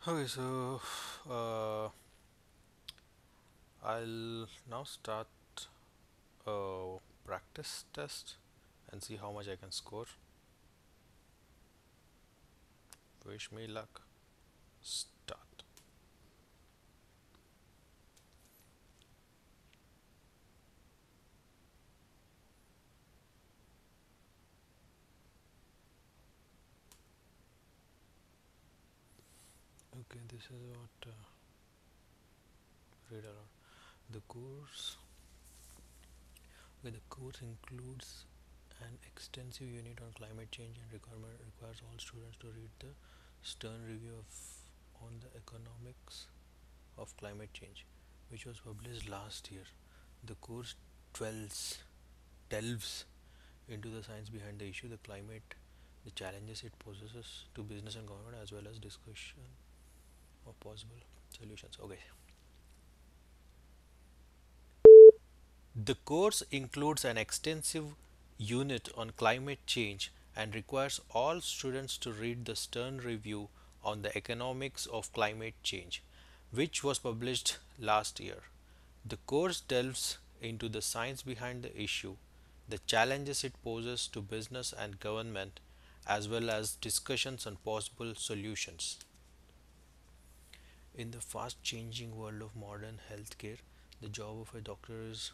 Okay, so uh, I'll now start a practice test and see how much I can score. Wish me luck. Start. Okay, this is what read aloud. The course. Okay, the course includes an extensive unit on climate change and requires all students to read the Stern Review on the economics of climate change, which was published last year. The course dwells delves into the science behind the issue, the climate, the challenges it poses to business and government, as well as discussion of possible solutions. Okay. The course includes an extensive unit on climate change and requires all students to read the Stern Review on the economics of climate change, which was published last year. The course delves into the science behind the issue, the challenges it poses to business and government, as well as discussions on possible solutions. In the fast changing world of modern healthcare, the job of a doctor is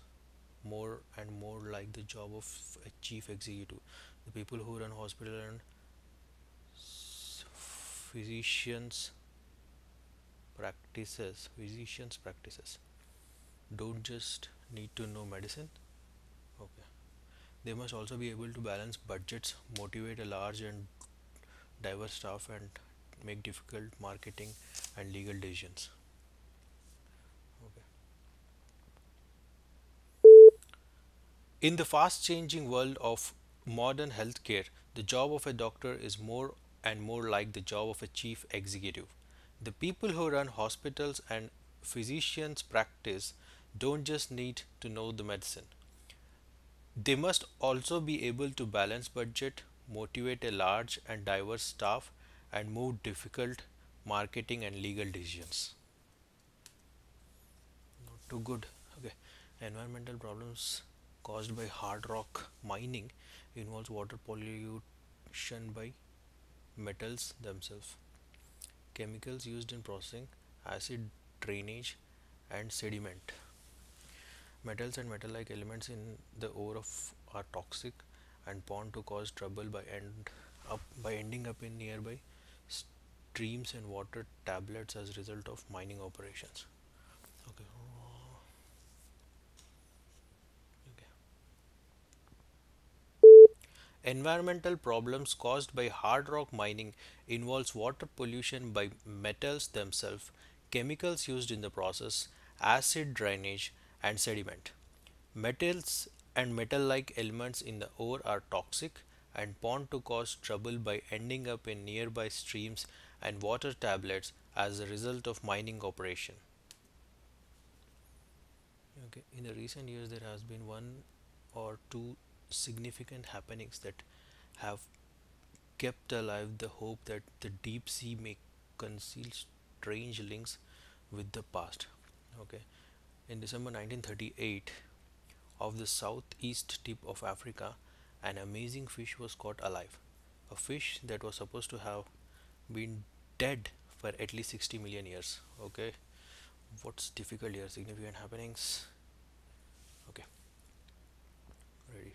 more and more like the job of a chief executive. The people who run hospital and physicians physicians practices don't just need to know medicine. Okay. They must also be able to balance budgets, motivate a large and diverse staff, and make difficult marketing and legal decisions. Okay. In the fast changing world of modern healthcare, the job of a doctor is more and more like the job of a chief executive. The people who run hospitals and physicians practice don't just need to know the medicine. They must also be able to balance budget, motivate a large and diverse staff, and move difficult marketing and legal decisions. Not too good. Okay. Environmental problems caused by hard rock mining involves water pollution by metals themselves, chemicals used in processing, acid drainage, and sediment. Metals and metal-like elements in the ore of are toxic and bound to cause trouble by ending up in nearby streams and water tablets as a result of mining operations. Okay. Okay. Environmental problems caused by hard rock mining involves water pollution by metals themselves, chemicals used in the process, acid drainage, and sediment. Metals and metal-like elements in the ore are toxic and bound to cause trouble by ending up in nearby streams and water tablets as a result of mining operation. Okay. In the recent years, there has been one or two significant happenings that have kept alive the hope that the deep sea may conceal strange links with the past. Okay. In December 1938, off the southeast tip of Africa, an amazing fish was caught alive. A fish that was supposed to have been dead for at least 60 million years. Okay. What's difficult here? Significant happenings. Okay. Ready.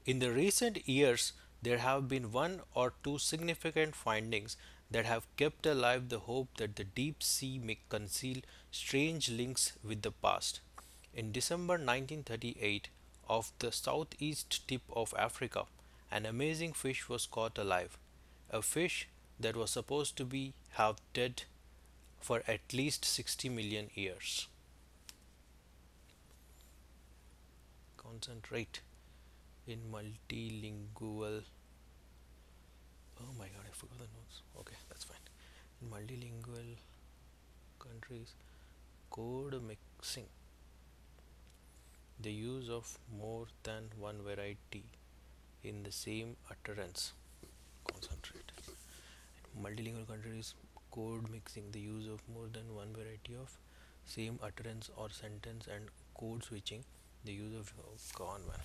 In the recent years, there have been one or two significant findings that have kept alive the hope that the deep sea may conceal strange links with the past. In December 1938, off the southeast tip of Africa, an amazing fish was caught alive. A fish that was supposed to be have dead for at least 60 million years. Concentrate in multilingual. Oh my god, I forgot the notes. Okay, that's fine. In multilingual countries, code mixing, the use of more than one variety in the same utterance. Concentrate. Multilingual countries code mixing, the use of more than one variety of same utterance or sentence, and code switching, the use of con man.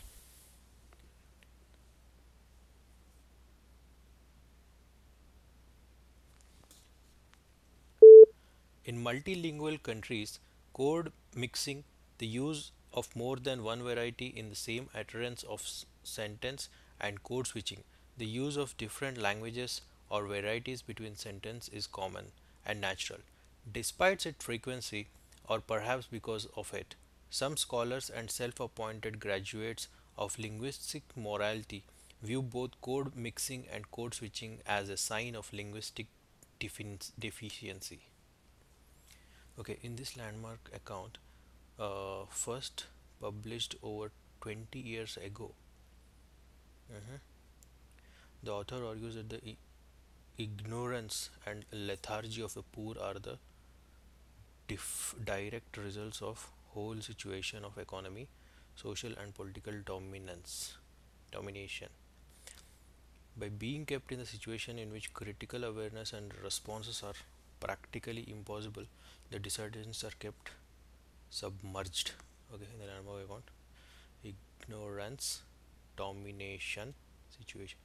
In multilingual countries, code mixing, the use of more than one variety in the same utterance of sentence, and code switching, the use of different languages or varieties between sentences is common and natural. Despite its frequency, or perhaps because of it, some scholars and self-appointed graduates of linguistic morality view both code mixing and code switching as a sign of linguistic deficiency. Okay, in this landmark account, first published over 20 years ago, mhm, the author argues that the ignorance and lethargy of the poor are the direct results of whole situation of economy, social and political domination. By being kept in a situation in which critical awareness and responses are practically impossible, the disadvantages are kept submerged. Okay, in the landmark account, ignorance, domination situation.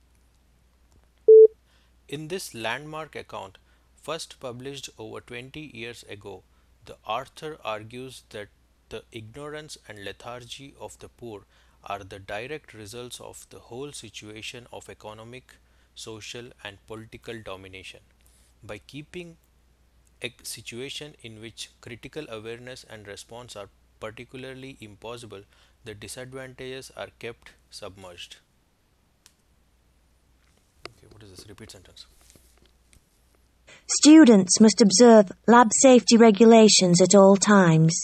In this landmark account, first published over 20 years ago, the author argues that the ignorance and lethargy of the poor are the direct results of the whole situation of economic, social, and political domination. By keeping a situation in which critical awareness and response are particularly impossible, the disadvantages are kept submerged. Okay, what is this? Repeat sentence. Students must observe lab safety regulations at all times.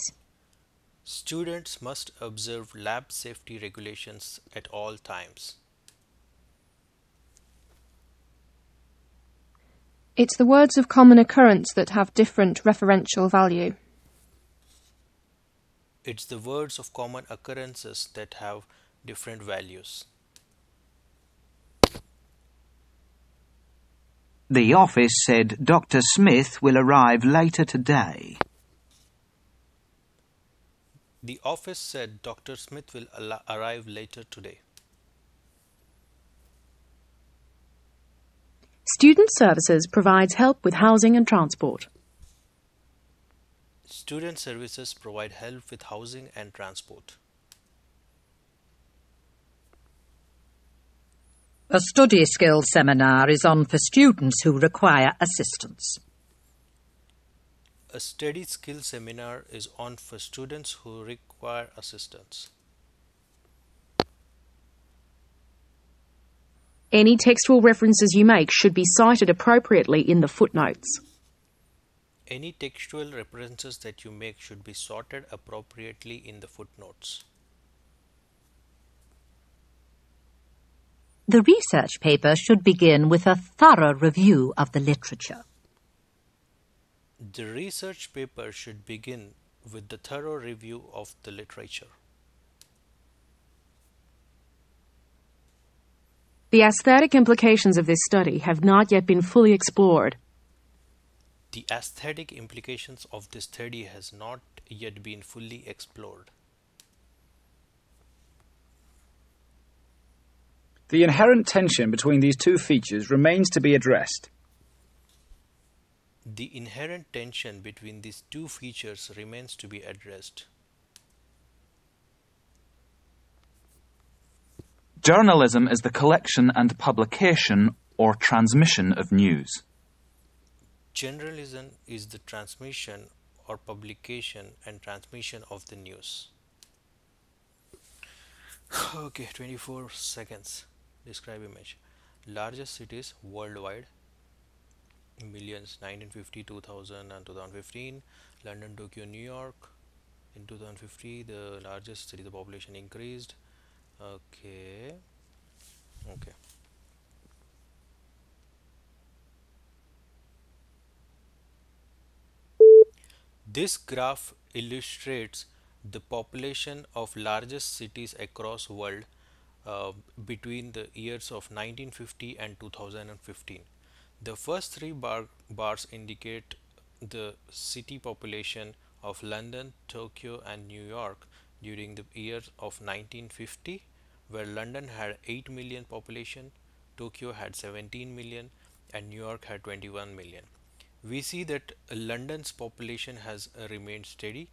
Students must observe lab safety regulations at all times. It's the words of common occurrence that have different referential value. It's the words of common occurrences that have different values. The office said Dr. Smith will arrive later today. The office said Dr. Smith will arrive later today. Student Services provides help with housing and transport. Student services provide help with housing and transport. A study skills seminar is on for students who require assistance. A study skill seminar is on for students who require assistance. Any textual references you make should be cited appropriately in the footnotes. Any textual references that you make should be sorted appropriately in the footnotes. The research paper should begin with a thorough review of the literature. The research paper should begin with the thorough review of the literature. The aesthetic implications of this study have not yet been fully explored. The aesthetic implications of this study has not yet been fully explored. The inherent tension between these two features remains to be addressed. The inherent tension between these two features remains to be addressed. Journalism is the collection and publication or transmission of news. Journalism is the transmission or publication and transmission of the news. Okay, 24 seconds. Describe image. Largest cities worldwide. Millions, 1950, 2000 and 2015. London, Tokyo, New York. In 2050, the largest city, the population increased. Okay. This graph illustrates the population of largest cities across world between the years of 1950 and 2015. The first three bars indicate the city population of London, Tokyo, and New York during the year of 1950, where London had 8 million population, Tokyo had 17 million, and New York had 21 million. We see that London's population has remained steady,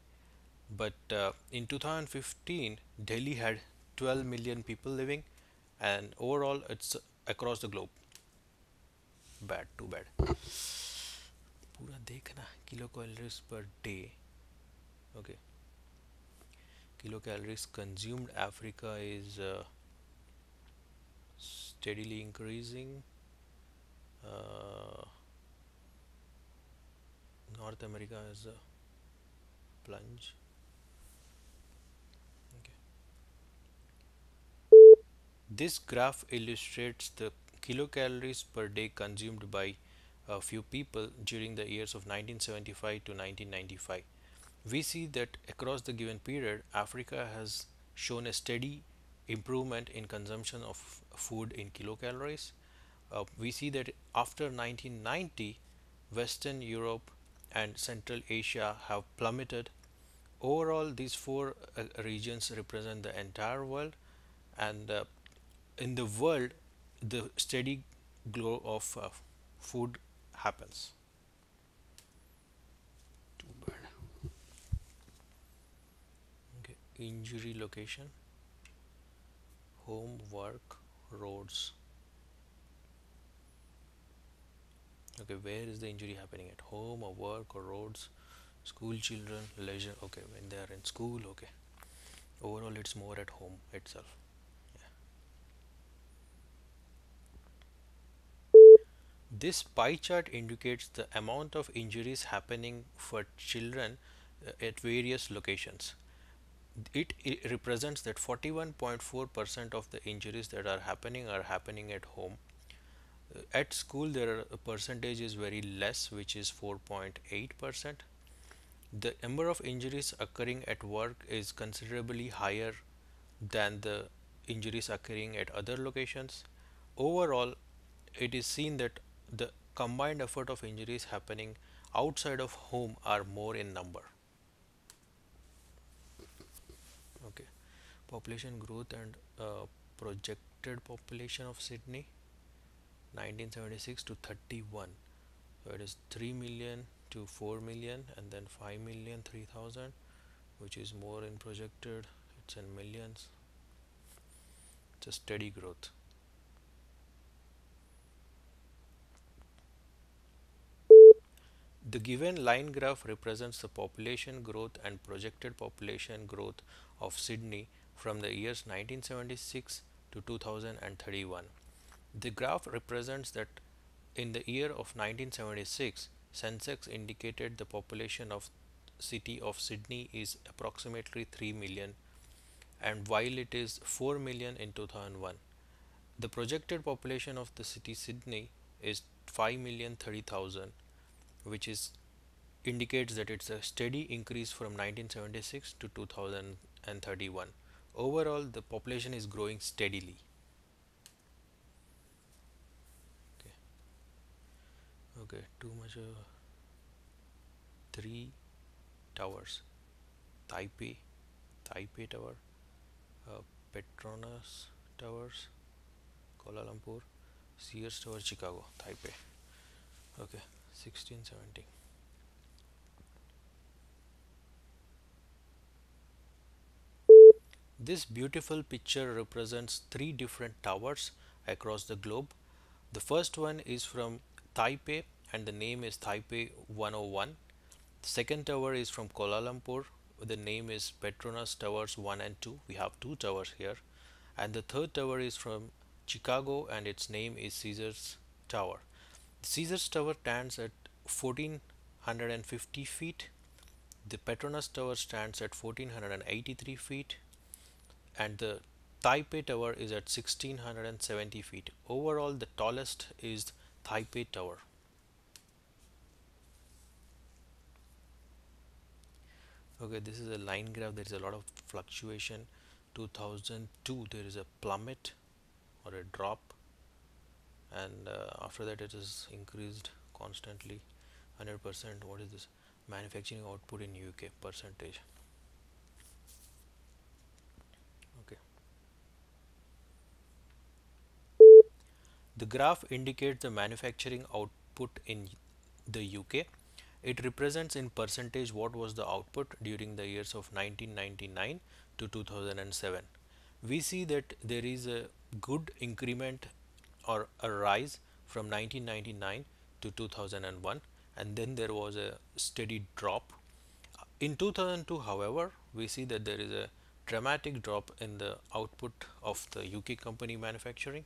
but in 2015, Delhi had 12 million people living, and overall, it's across the globe. Bad, too bad. पूरा देखना kilo calories per day. Okay, kilocalories consumed. Africa is steadily increasing. uh, North America is a plunge. Okay. This graph illustrates the kilocalories per day consumed by a few people during the years of 1975 to 1995. We see that across the given period, Africa has shown a steady improvement in consumption of food in kilocalories. We see that after 1990, Western Europe and Central Asia have plummeted. Overall, these four regions represent the entire world, and in the world, the steady glow of food happens. Too bad. Okay. Injury location: home, work, roads. Okay, where is the injury happening? At home or work or roads? School children, leisure. Okay, when they are in school. Okay, overall it's more at home itself. Yeah. This pie chart indicates the amount of injuries happening for children at various locations. It represents that 41.4% of the injuries that are happening at home. At school, there are, a percentage is very less, which is 4.8%. The number of injuries occurring at work is considerably higher than the injuries occurring at other locations. Overall, it is seen that the combined effort of injuries happening outside of home are more in number. Okay, population growth and projected population of Sydney 1976 to 31. So it is 3 million to 4 million, and then 5 million 3,000, which is more in projected. It's in millions. It's a steady growth. The given line graph represents the population growth and projected population growth of Sydney from the years 1976 to 2031. The graph represents that in the year of 1976, Sensex indicated the population of city of Sydney is approximately 3 million, and while it is 4 million in 2001, the projected population of the city Sydney is 5,030,000, which is indicates that it's a steady increase from 1976 to 2031. Overall, the population is growing steadily. Okay, okay, too much. Three towers: Taipei, Taipei Tower, Petronas Towers, Kuala Lumpur, Sears Tower, Chicago, Taipei. Okay, 1670. This beautiful picture represents three different towers across the globe. The first one is from Taipei, and the name is Taipei 101. The second tower is from Kuala Lumpur. The name is Petronas Towers 1 and 2. We have two towers here. And the third tower is from Chicago, and its name is Caesars Tower. Caesars Tower stands at 1450 feet. The Petronas Tower stands at 1483 feet, and the Taipei Tower is at 1670 feet. Overall, the tallest is Taipei Tower. Okay, this is a line graph. There is a lot of fluctuation. 2002, there is a plummet or a drop. and after that it is increased constantly 100%. What is this? Manufacturing output in UK percentage. Okay. The graph indicates the manufacturing output in the UK. It represents in percentage what was the output during the years of 1999 to 2007. We see that there is a good increment or a rise from 1999 to 2001, and then there was a steady drop. In 2002, however, we see that there is a dramatic drop in the output of the UK company manufacturing.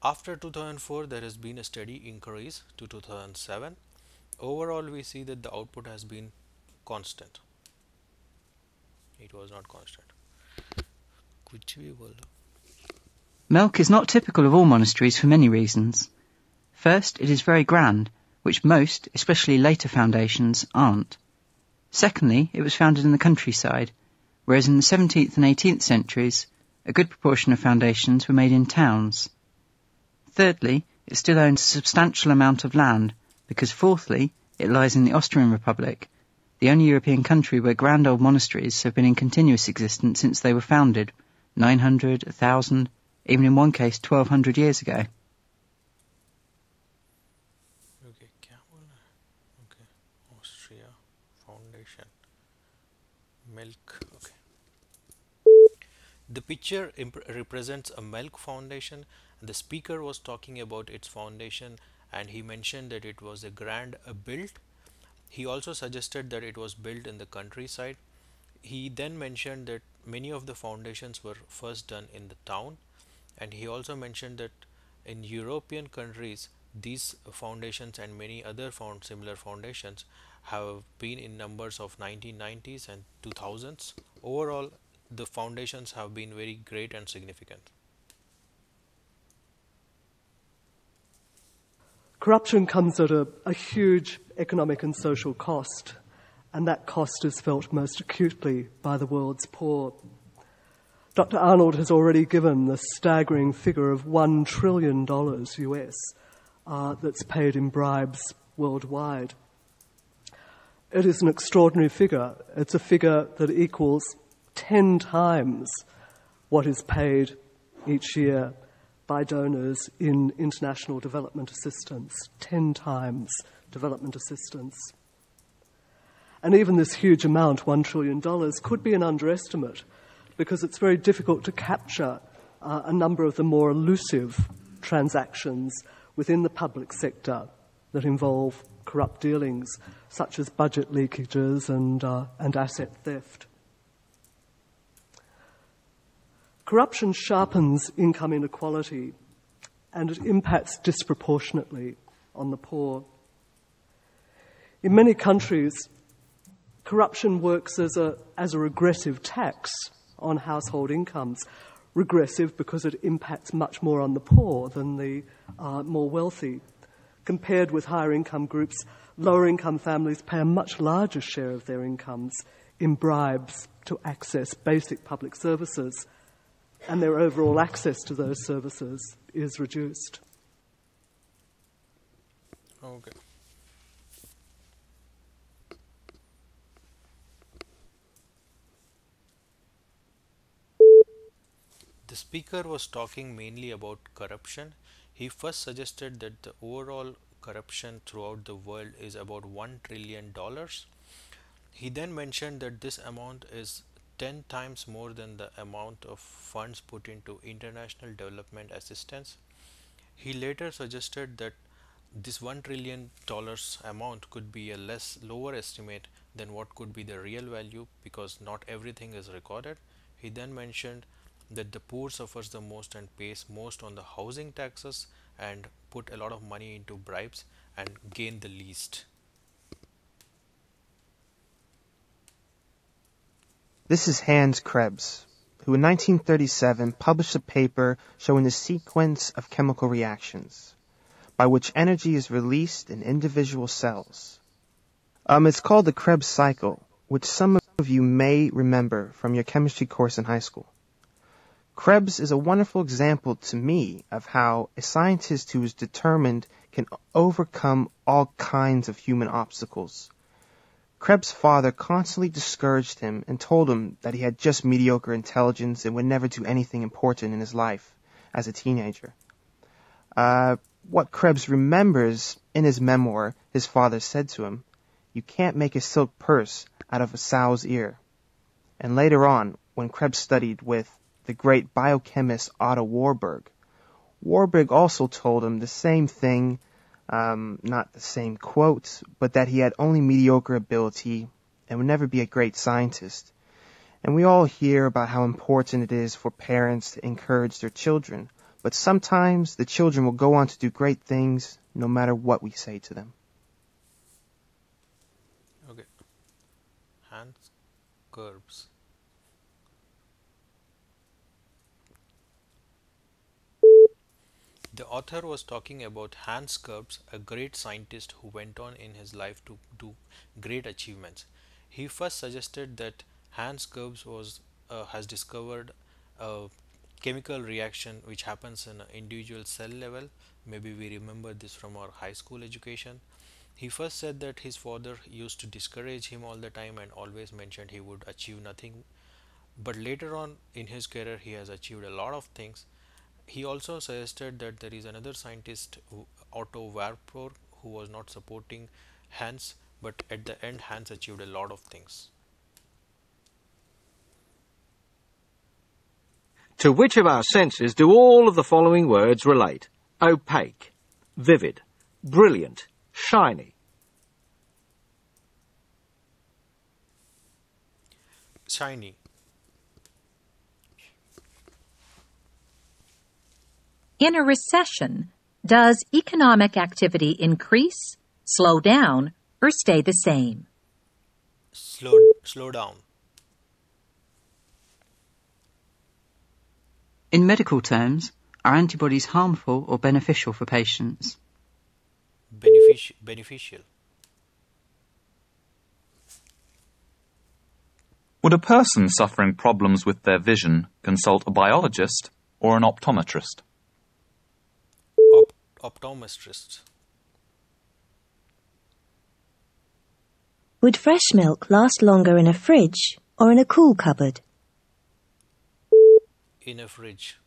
After 2004, there has been a steady increase to 2007. Overall, we see that the output has been constant. It was not constant. कुछ भी बोलो. Milk is not typical of all monasteries for many reasons. First, it is very grand, which most, especially later foundations, aren't. Secondly, it was founded in the countryside, whereas in the 17th and 18th centuries, a good proportion of foundations were made in towns. Thirdly, it still owns a substantial amount of land, because fourthly, it lies in the Austrian Republic, the only European country where grand old monasteries have been in continuous existence since they were founded, 900, 1,000, even in one case 1,200 years ago. Okay, क्या बोलना है? Okay, Austria Foundation. Milk. Okay. The picture represents a milk foundation. The speaker was talking about its foundation, and he mentioned that it was a grand build. He also suggested that it was built in the countryside. He then mentioned that many of the foundations were first done in the town, and he also mentioned that in European countries these foundations and many other similar foundations have been in numbers of 1990s and 2000s. Overall, the foundations have been very great and significant. Corruption comes at a huge economic and social cost, and that cost is felt most acutely by the world's poor. Dr. Arnold has already given the staggering figure of $1 trillion US that's paid in bribes worldwide. It is an extraordinary figure. It's a figure that equals 10 times what is paid each year by donors in international development assistance. 10 times development assistance. And even this huge amount, $1 trillion, could be an underestimate because it's very difficult to capture a number of the more elusive transactions within the public sector that involve corrupt dealings, such as budget leakages and asset theft. Corruption sharpens income inequality, and it impacts disproportionately on the poor. In many countries, corruption works as a regressive tax on household incomes. Regressive because it impacts much more on the poor than the more wealthy. Compared with higher income groups, lower income families pay a much larger share of their incomes in bribes to access basic public services, and their overall access to those services is reduced. Okay. The speaker was talking mainly about corruption. He first suggested that the overall corruption throughout the world is about $1 trillion. He then mentioned that this amount is 10 times more than the amount of funds put into international development assistance. He later suggested that this $1 trillion amount could be a lower estimate than what could be the real value because not everything is recorded. He then mentioned that the poor suffers the most and pays most on the housing taxes and put a lot of money into bribes and gain the least. This is Hans Krebs, who in 1937 published a paper showing the sequence of chemical reactions by which energy is released in individual cells. It's called the Krebs cycle, which some of you may remember from your chemistry course in high school. Krebs is a wonderful example to me of how a scientist who is determined can overcome all kinds of human obstacles. Krebs' father constantly discouraged him and told him that he had just mediocre intelligence and would never do anything important in his life as a teenager. What Krebs remembers in his memoir, his father said to him, "You can't make a silk purse out of a sow's ear." And later on, when Krebs studied with the great biochemist Otto Warburg, Warburg also told him the same thing, not the same quote, but that he had only mediocre ability and would never be a great scientist. And we all hear about how important it is for parents to encourage their children, but sometimes the children will go on to do great things no matter what we say to them. Okay. Hans Krebs. The author was talking about Hans Krebs, a great scientist who went on in his life to do great achievements. He first suggested that Hans Krebs has discovered a chemical reaction which happens in an individual cell level. Maybe we remember this from our high school education. He first said that his father used to discourage him all the time and always mentioned he would achieve nothing. But later on in his career, he has achieved a lot of things. He also suggested that there is another scientist, Otto Warburg, who was not supporting Hans, but at the end, Hans achieved a lot of things. To which of our senses do all of the following words relate? Opaque, vivid, brilliant, shiny. Shiny. In a recession, does economic activity increase, slow down, or stay the same? Slow down. In medical terms, are antibodies harmful or beneficial for patients? Beneficial. Would a person suffering problems with their vision consult a biologist or an optometrist? Optometrist. Would fresh milk last longer in a fridge or in a cool cupboard? In a fridge.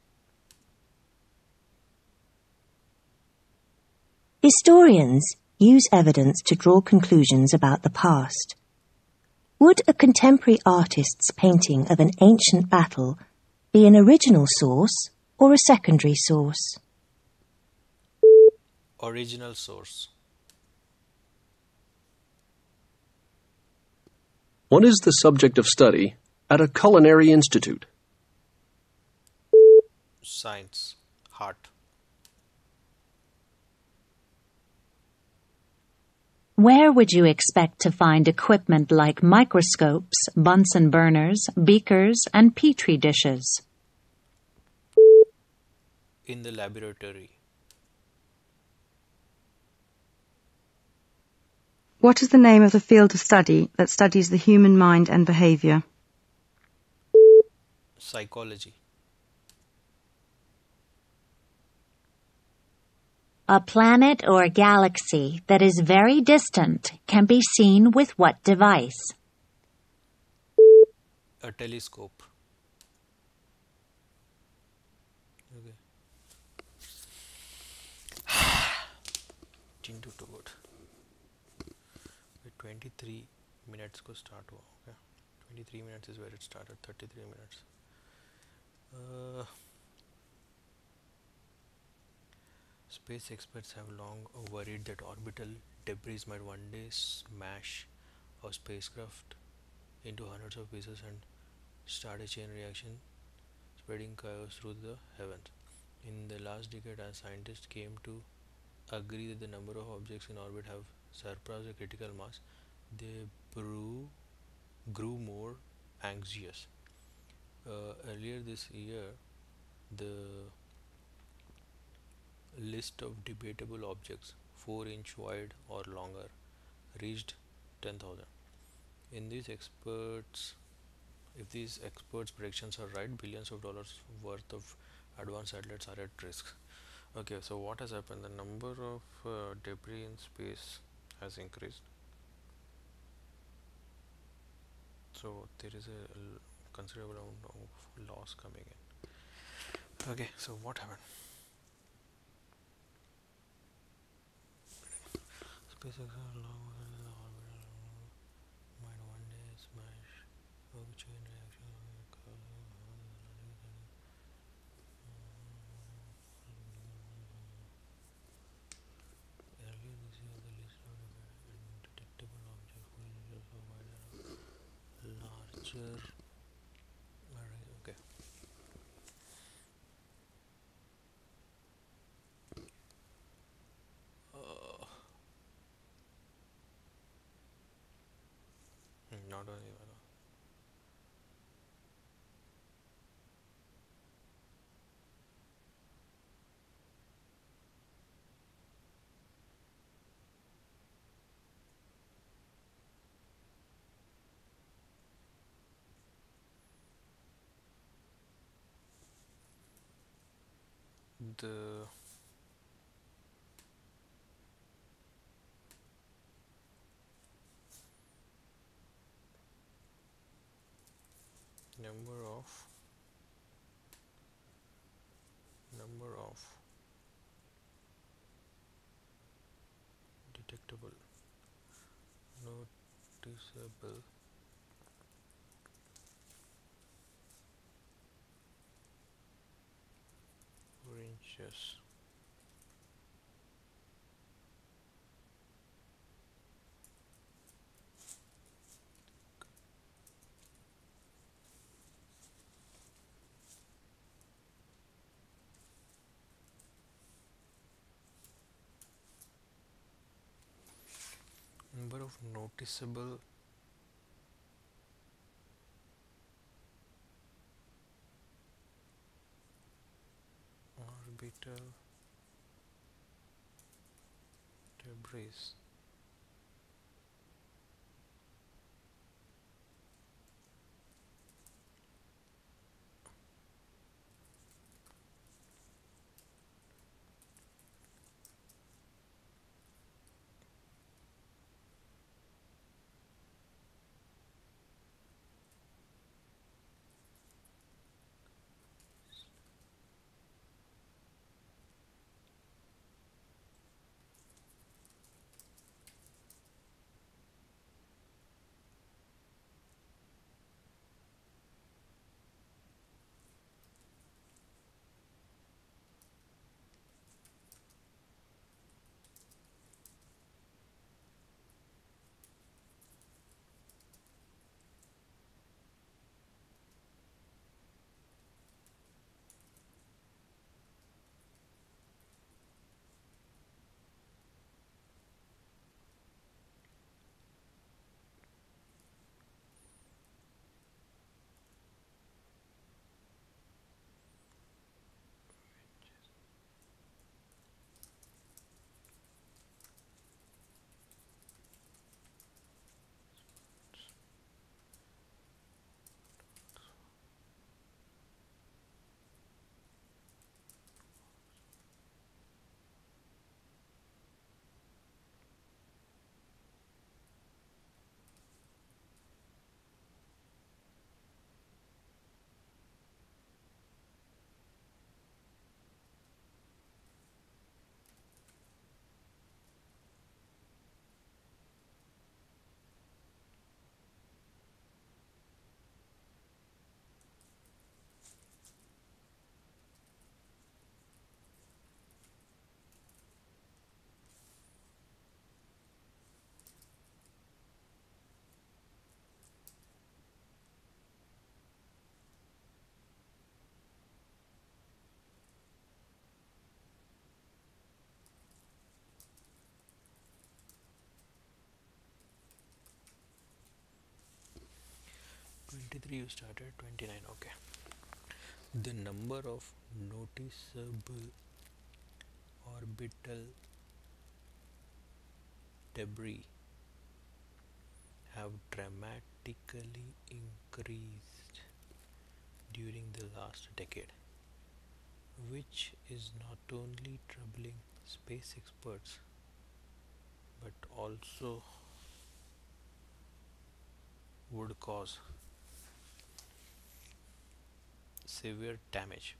Historians use evidence to draw conclusions about the past. Would a contemporary artist's painting of an ancient battle be an original source or a secondary source? Original source. What is the subject of study at a culinary institute? Science. Heart. Where would you expect to find equipment like microscopes, Bunsen burners, beakers, and petri dishes? In the laboratory. What is the name of the field of study that studies the human mind and behavior? Psychology. A planet or galaxy that is very distant can be seen with what device? A telescope. Okay. Chintu to good. 23 minutes को start हुआ. Okay. 23 minutes is where it started. 33 minutes. Space experts have long worried that orbital debris might one day smash a spacecraft into hundreds of pieces and start a chain reaction, spreading chaos through the heavens. In the last decade, as scientists came to agree that the number of objects in orbit have surpassed a critical mass, they grew more anxious. Earlier this year, the list of debatable objects 4-inch wide or longer reached 10,000. In these, experts If these experts' predictions are right, billions of dollars worth of advanced satellites are at risk. Okay, so what has happened? The number of debris in space has increased. So there is a considerable amount of loss coming in. Okay, so what happened? SpaceX might one day smash chain reaction. Earlier this year, the list of detectable objects was provided a larger array. Okay. Not only one. The number of detectable noticeable ranges number of noticeable orbital debris you started 29. Okay, the number of noticeable orbital debris have dramatically increased during the last decade, which is not only troubling space experts but also would cause severe damage.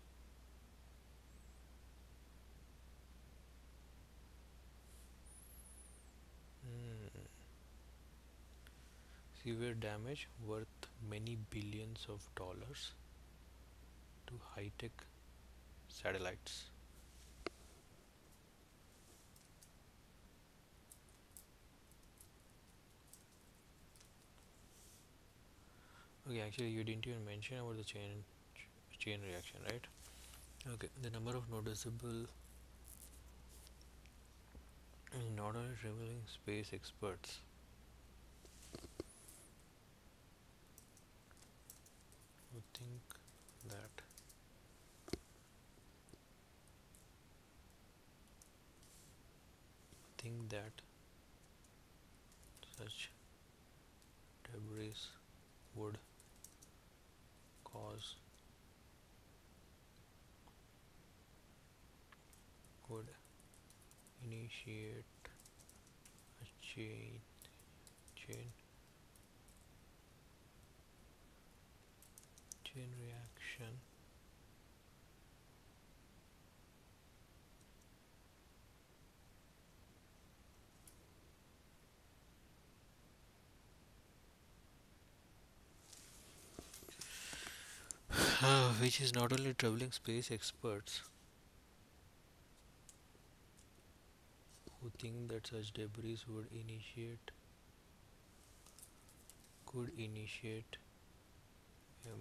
Severe damage worth many billions of dollars to high-tech satellites. Okay, actually you didn't even mention about the chain reaction, right? Okay, the number of noticeable not only revealing space experts who that think that such debris would cause would initiate a chain reaction which is not only troubling space experts who think that such debris could initiate a uh,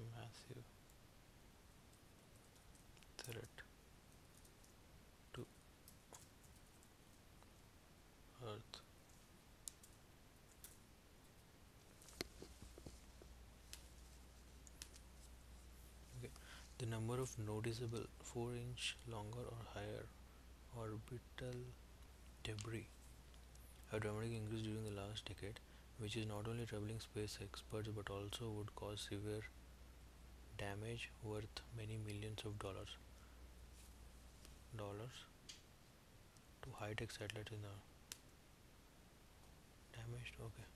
massive threat to Earth. Okay. The number of noticeable 4-inch longer or higher orbital debris have dramatically increased during the last decade, which is not only troubling space experts but also would cause severe damage worth many millions of dollars to high-tech satellites in the damaged. Okay,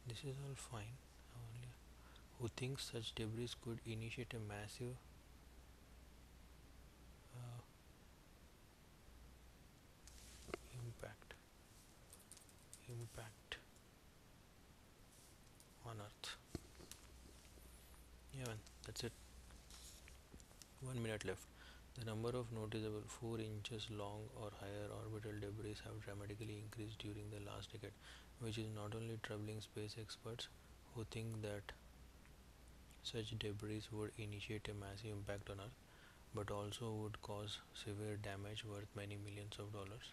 this is all fine. Only who thinks such debris could initiate a massive impact on Earth. Yeah, man, that's it. 1 minute left. The number of noticeable 4 inches long or higher orbital debris have dramatically increased during the last decade, which is not only troubling space experts who think that such debris would initiate a massive impact on Earth, but also would cause severe damage worth many millions of dollars.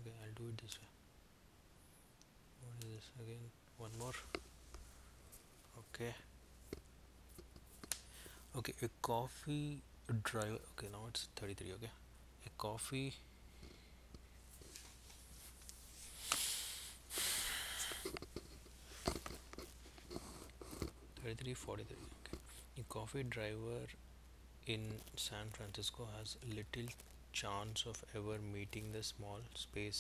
Okay, I'll do it this way. What is this again? One more. Okay. Okay, a coffee driver. Okay, now it's 33. Okay, a coffee. Okay. A coffee driver in San Francisco has little chance of ever meeting the small scale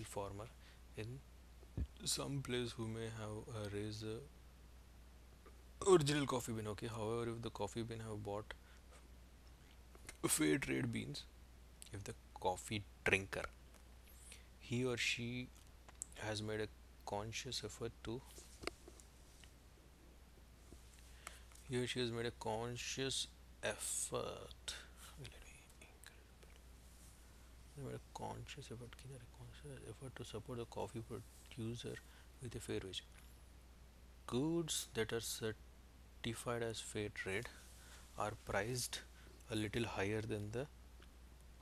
farmer in some place who may have raised the original coffee bean. Okay, however, if the coffee bean have bought fair trade beans, if the coffee drinker, he or she has made a conscious effort to he or she has made a conscious effort to support the coffee producer with a fair wage. Goods that are certified as fair trade are priced a little higher than the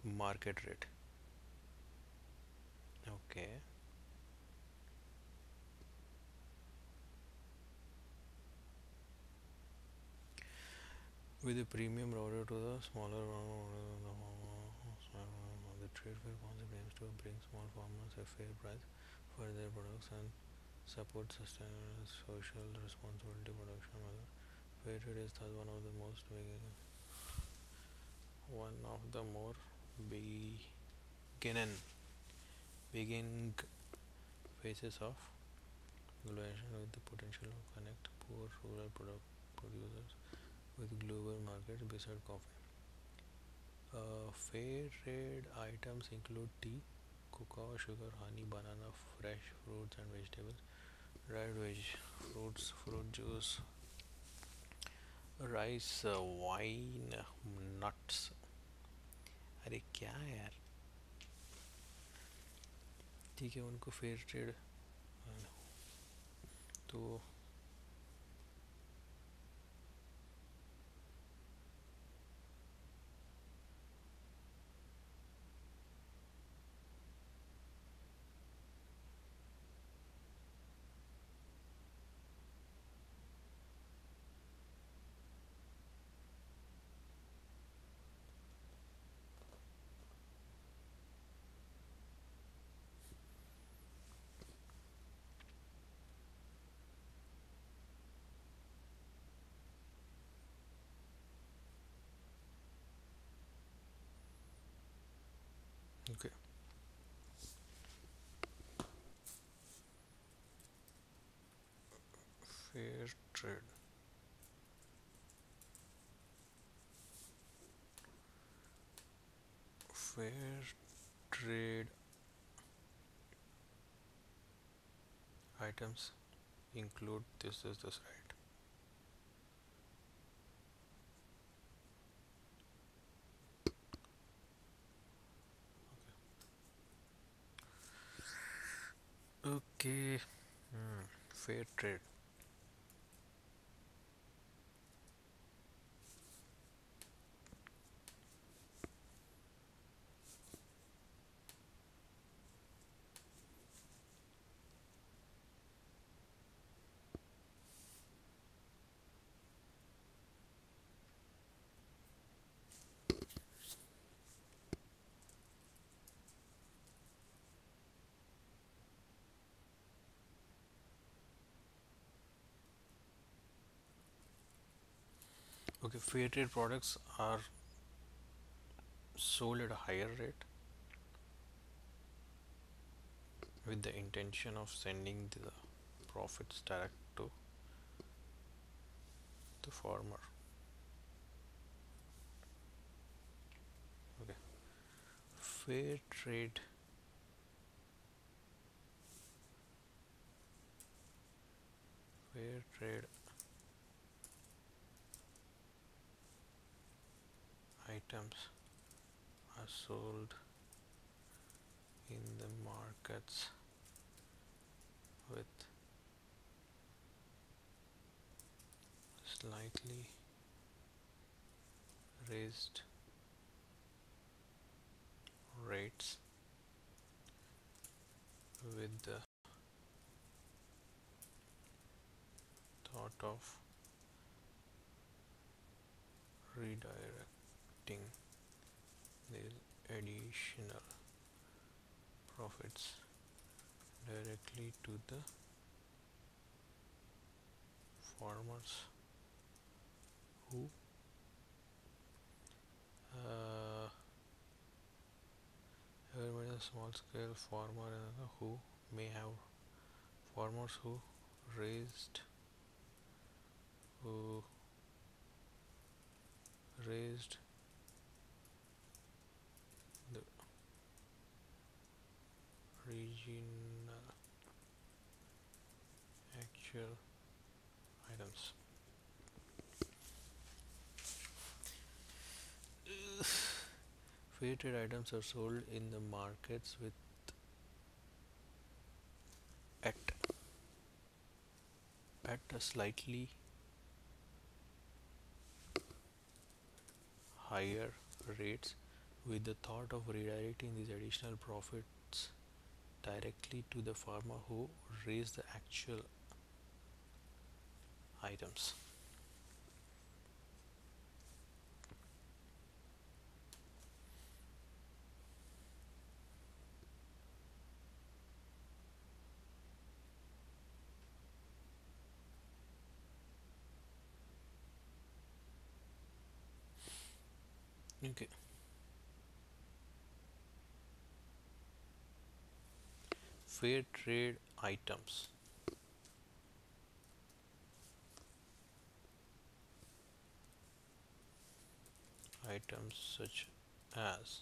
market rate. Okay. with a premium routed to the smaller the trade fair concept aims to bring small farmers a fair price for their products and support sustainable social responsibility production model. Fair trade is thus one of the more beginning phases of globalization, with the potential to connect poor rural producers with global markets beside coffee. Fair trade items include tea, cocoa, sugar, honey, banana, fresh fruits and vegetables, dried fruits, fruit juice, rice, wine, nuts. अरे क्या है यार, ठीक है उनको fair trade तो okay. Fair trade. Fair trade items include this is the slide. Okay. Fair trade. Okay, fair trade products are sold at a higher rate with the intention of sending the profits direct to the farmer. Okay, fair trade items are sold in the markets with slightly raised rates with the thought of redirecting the additional profits directly to the farmers who everyone is a small scale farmer who may have farmers who raised the regional actual items. Fair trade items are sold in the markets with at a slightly higher rates with the thought of redirecting these additional profits directly to the farmer who raised the actual items. Okay. Fair trade items. Items such as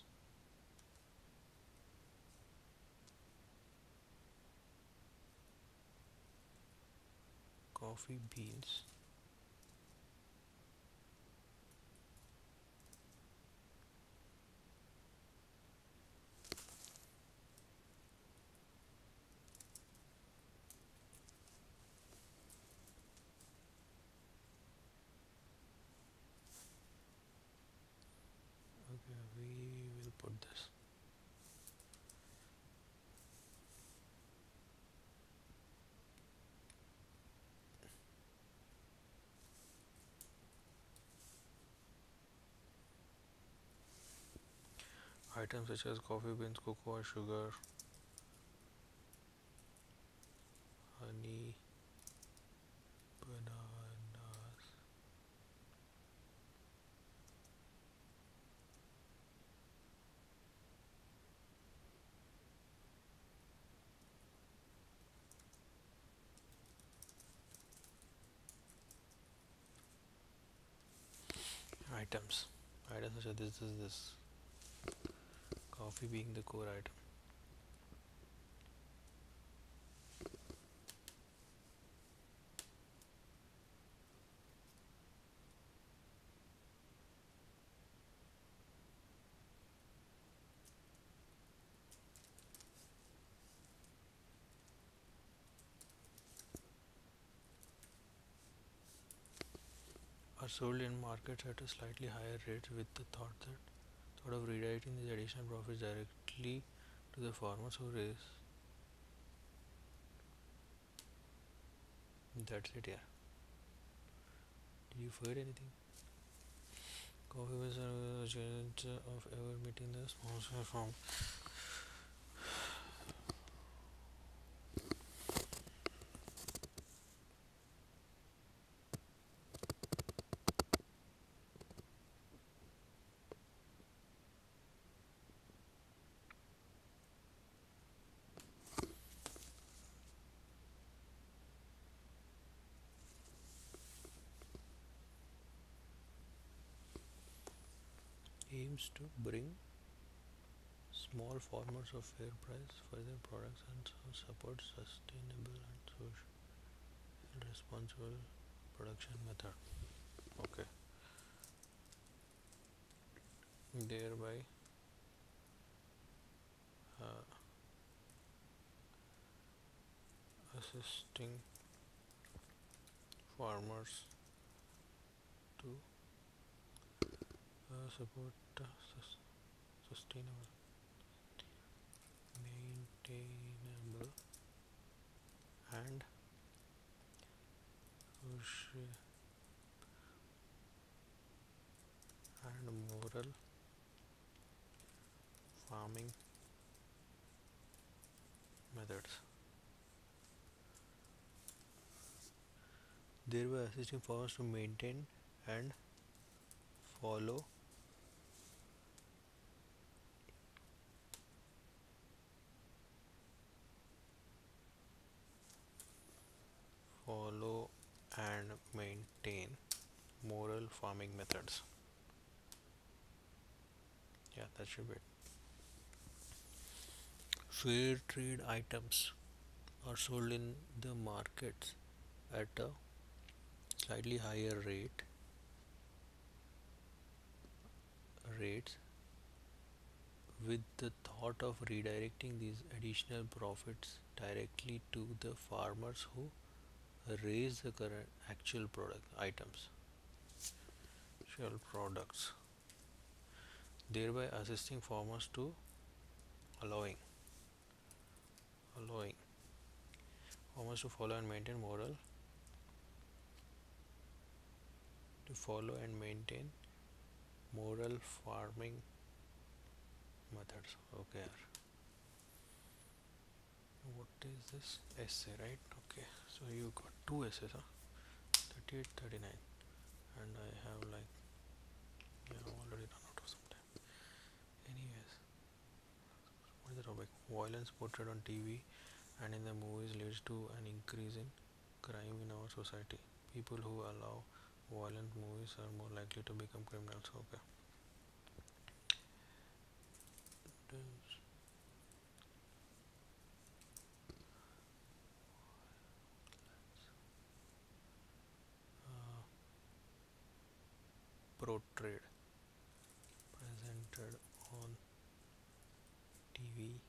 coffee beans, okay, we will put this. Items such as coffee beans, cocoa, sugar, honey, bananas, items. Items such as this. Coffee being the core item. Are sold in markets at a slightly higher rate with the thought of redirecting these additional profits directly to the farmers who raise. That's it, yeah. Did you forget anything? Coffee beans are a chance of ever meeting the sponsor from aims to bring small farmers of fair price for their products and support sustainable and social and responsible production method. Okay. Thereby assisting farmers to support sustainable, maintainable and social and moral farming methods, thereby assisting farmers to maintain and follow and maintain moral farming methods. Yeah, that should be it. Fair trade items are sold in the markets at a slightly higher rates with the thought of redirecting these additional profits directly to the farmers who raise the current actual products, thereby assisting farmers to allowing farmers to follow and maintain moral farming methods. Okay, what is this essay, right? Okay, so you got two essays, 38, 39, and I have like already run out of some time. violence portrayed on TV and in the movies leads to an increase in crime in our society. People who allow violent movies are more likely to become criminals. Okay. Portrayed, presented on TV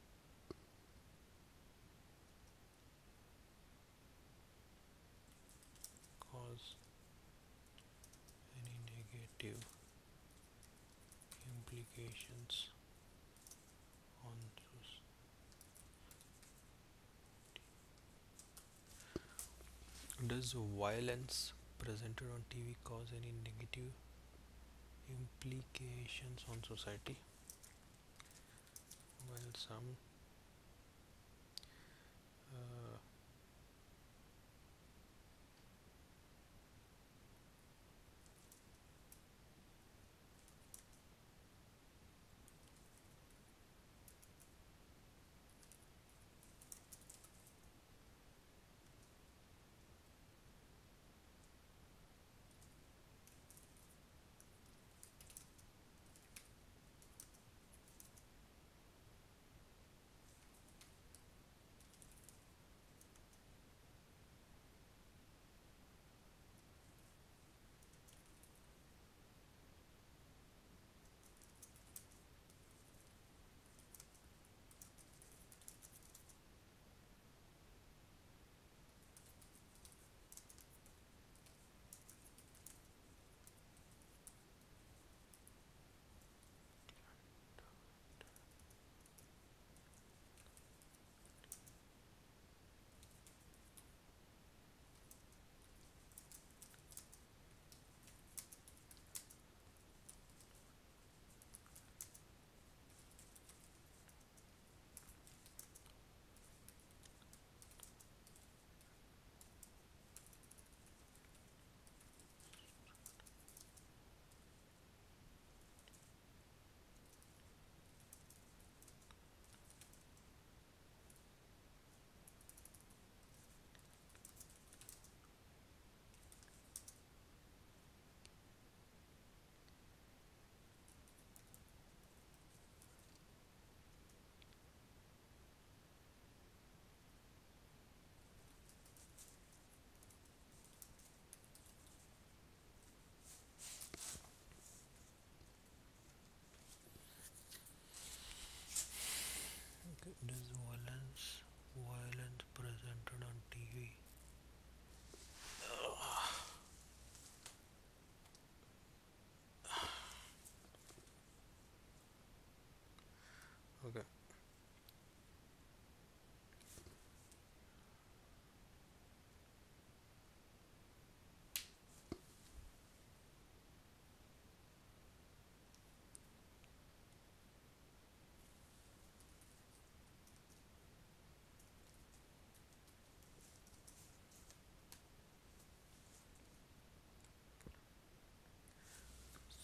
cause any negative implications on Does violence presented on TV cause any negative implications on society? Well, some does violence presented on TV okay.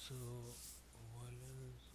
So violence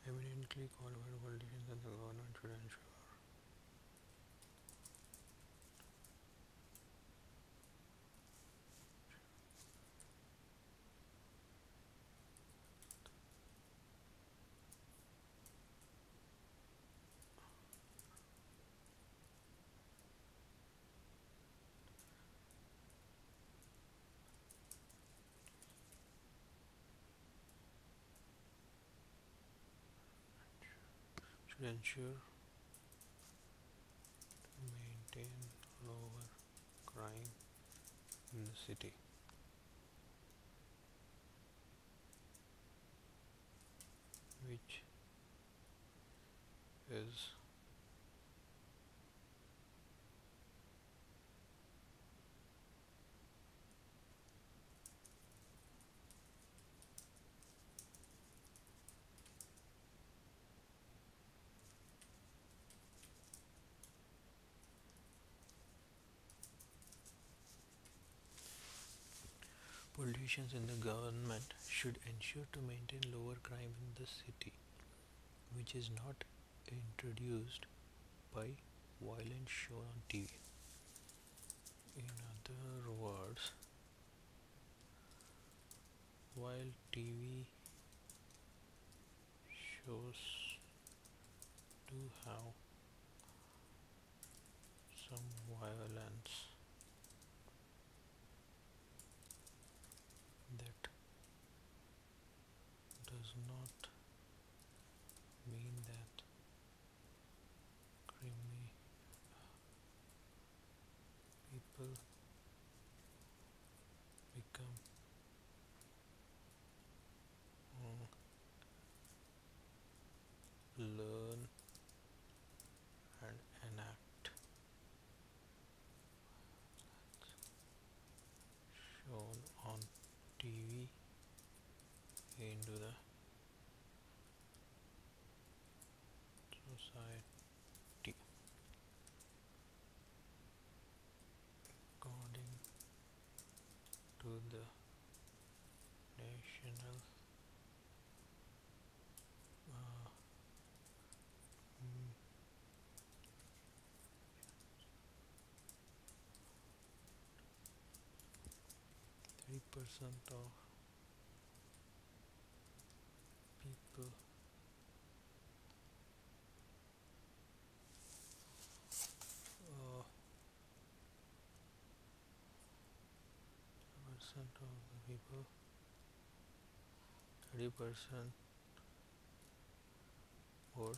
eminently qualified politicians and the government should ensure ensure to maintain lower crime in the city. Which is politicians in the government should ensure to maintain lower crime in the city, which is not introduced by violence shown on TV. In other words, while TV shows do have some violence, that does not mean that people become learn and enact shown on TV into the society. According to the national 3% of people percent of the people 30% or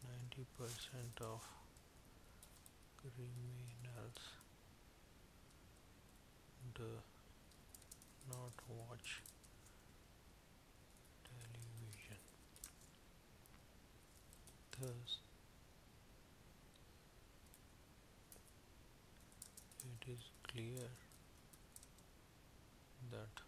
90% of criminals do not watch television. Thus, it is clear that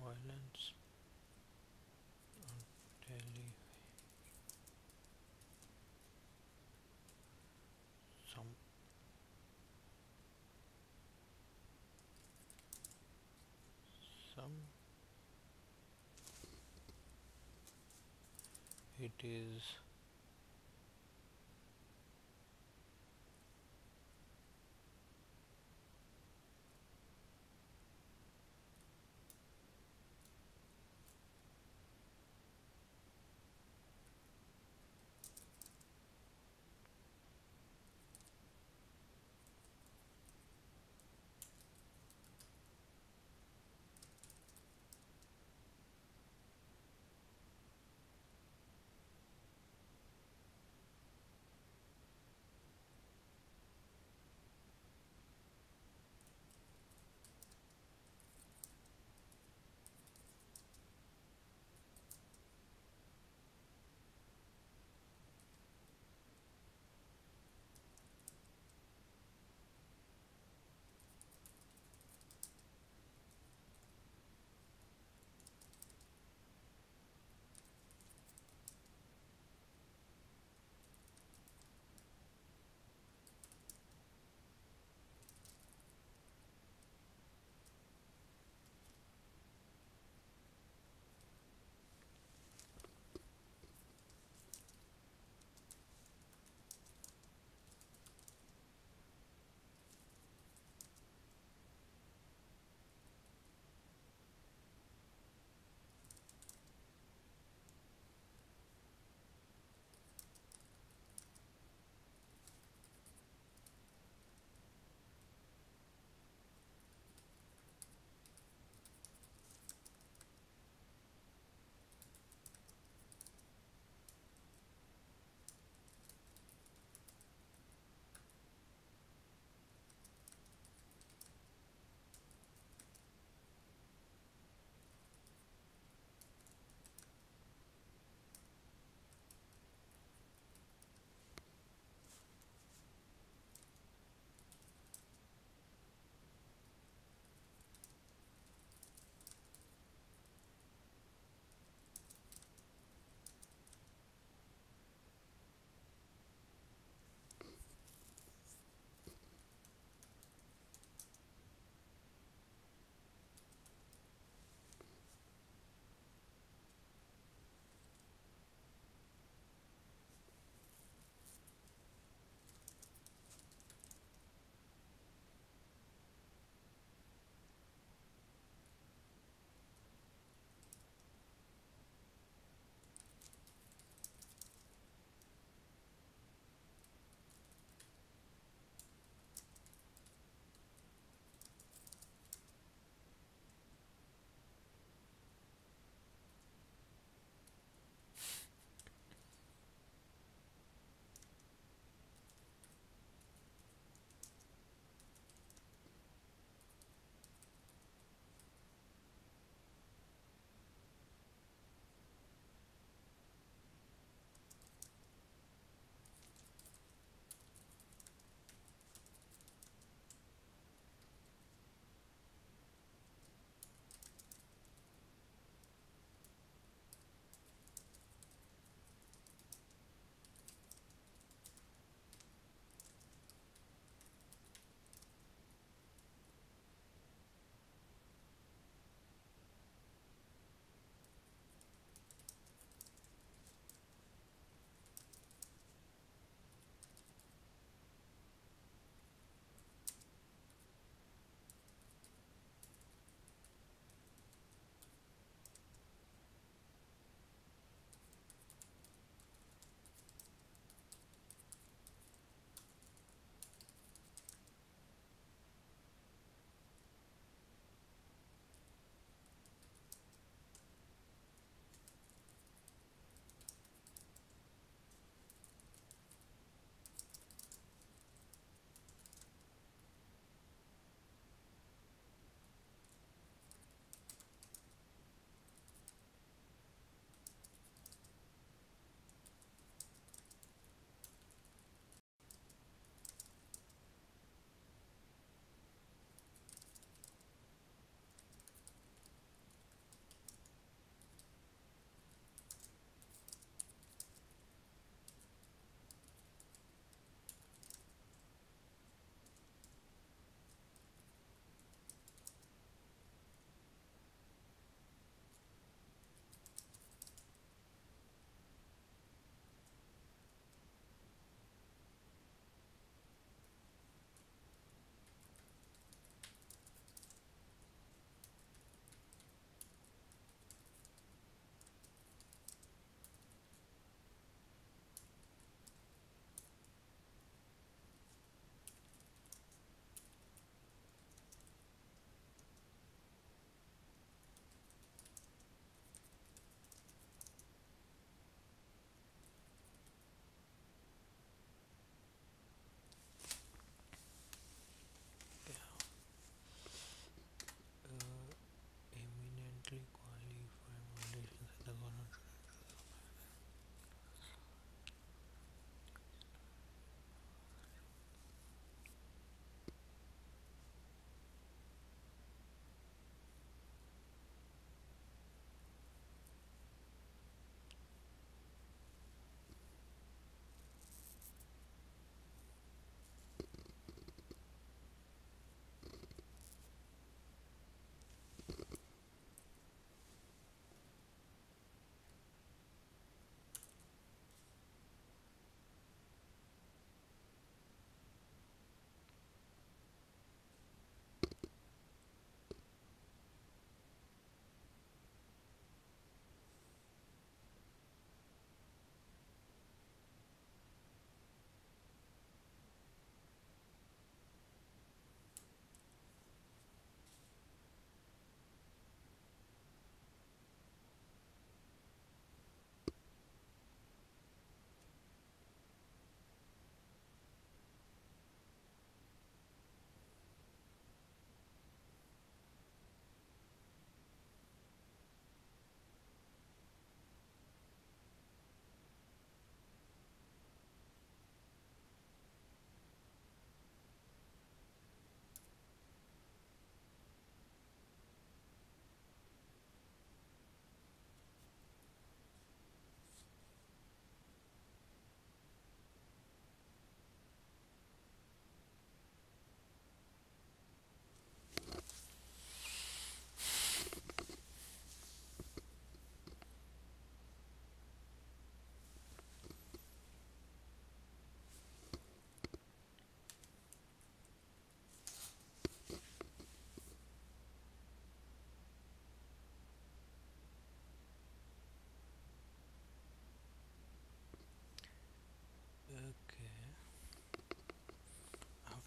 violence on television, some it is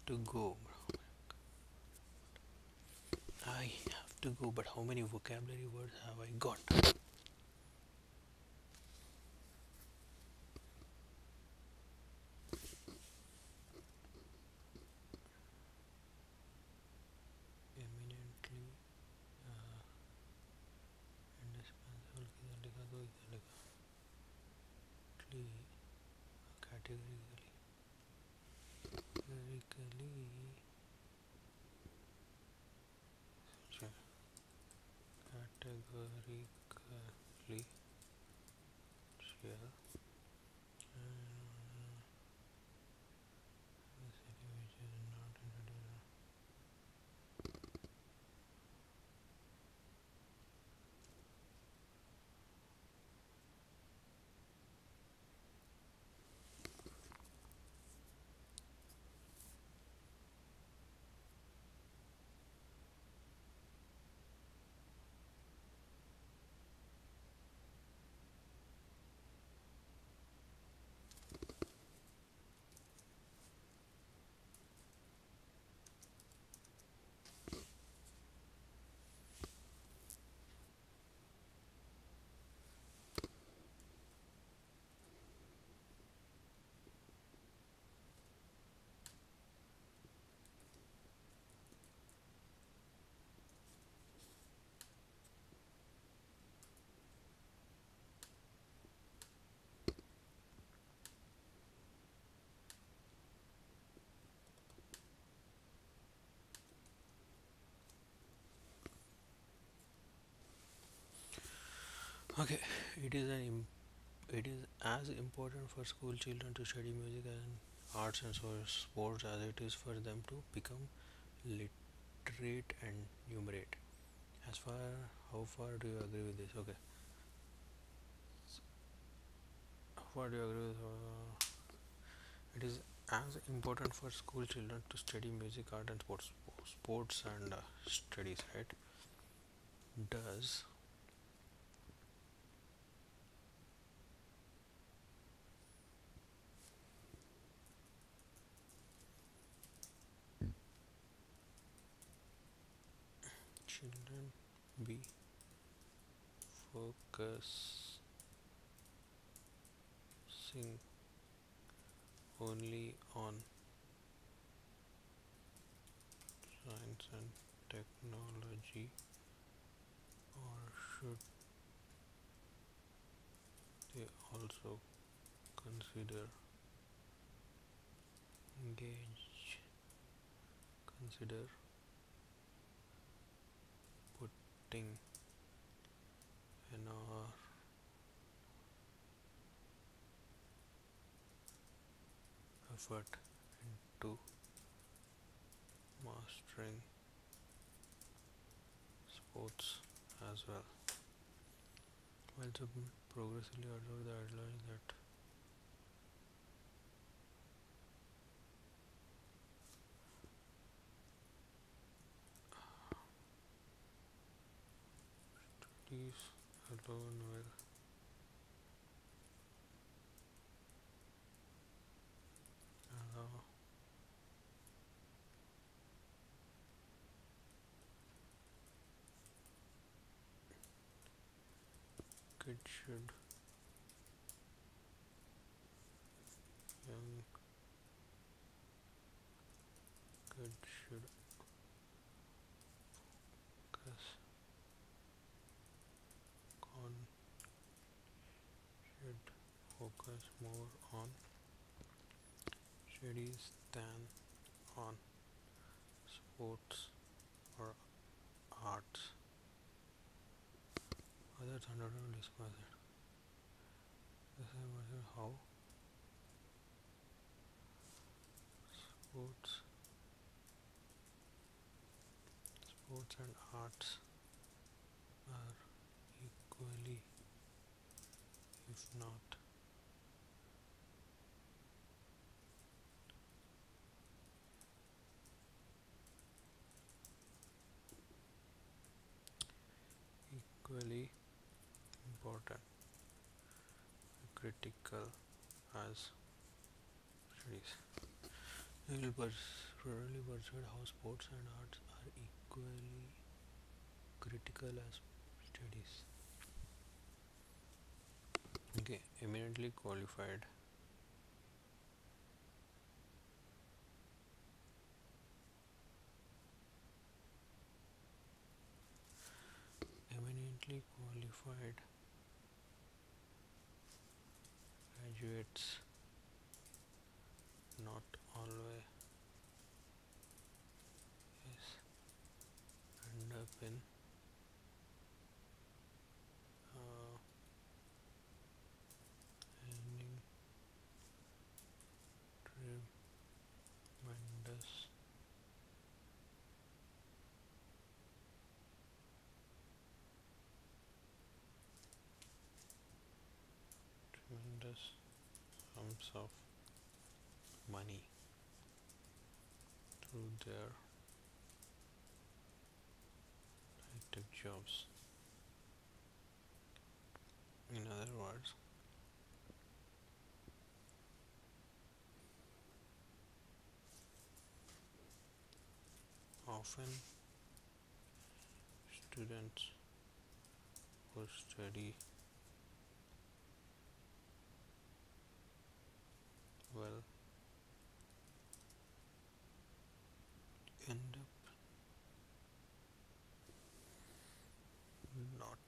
to go. I have to go, but how many vocabulary words have I got? Eminently indispensable, इधर लिखा तो इधर लिखा. Categorically. Categorically share which is not introduced. Okay, it is as important for school children to study music and arts and sports as it is for them to become literate and numerate. How far do you agree with this? Okay, how far do you agree with? It is as important for school children to study music, art, and sports and studies, right? Does children be focusing only on science and technology, or should they also consider putting an effort into mastering sports as well? While submit progressively observe the outline that studies alone will allow kids should young kids should focus more on studies than on sports or arts. Other thunderbolt discuss it. This is how sports and arts are equally, if not equally important, critical as studies. We will thoroughly versed how sports and arts are equally critical as studies. Okay, eminently qualified. Eminently qualified graduates not always end up in earning tremendous sums of money through their high-tech jobs. In other words, often students who study well end up not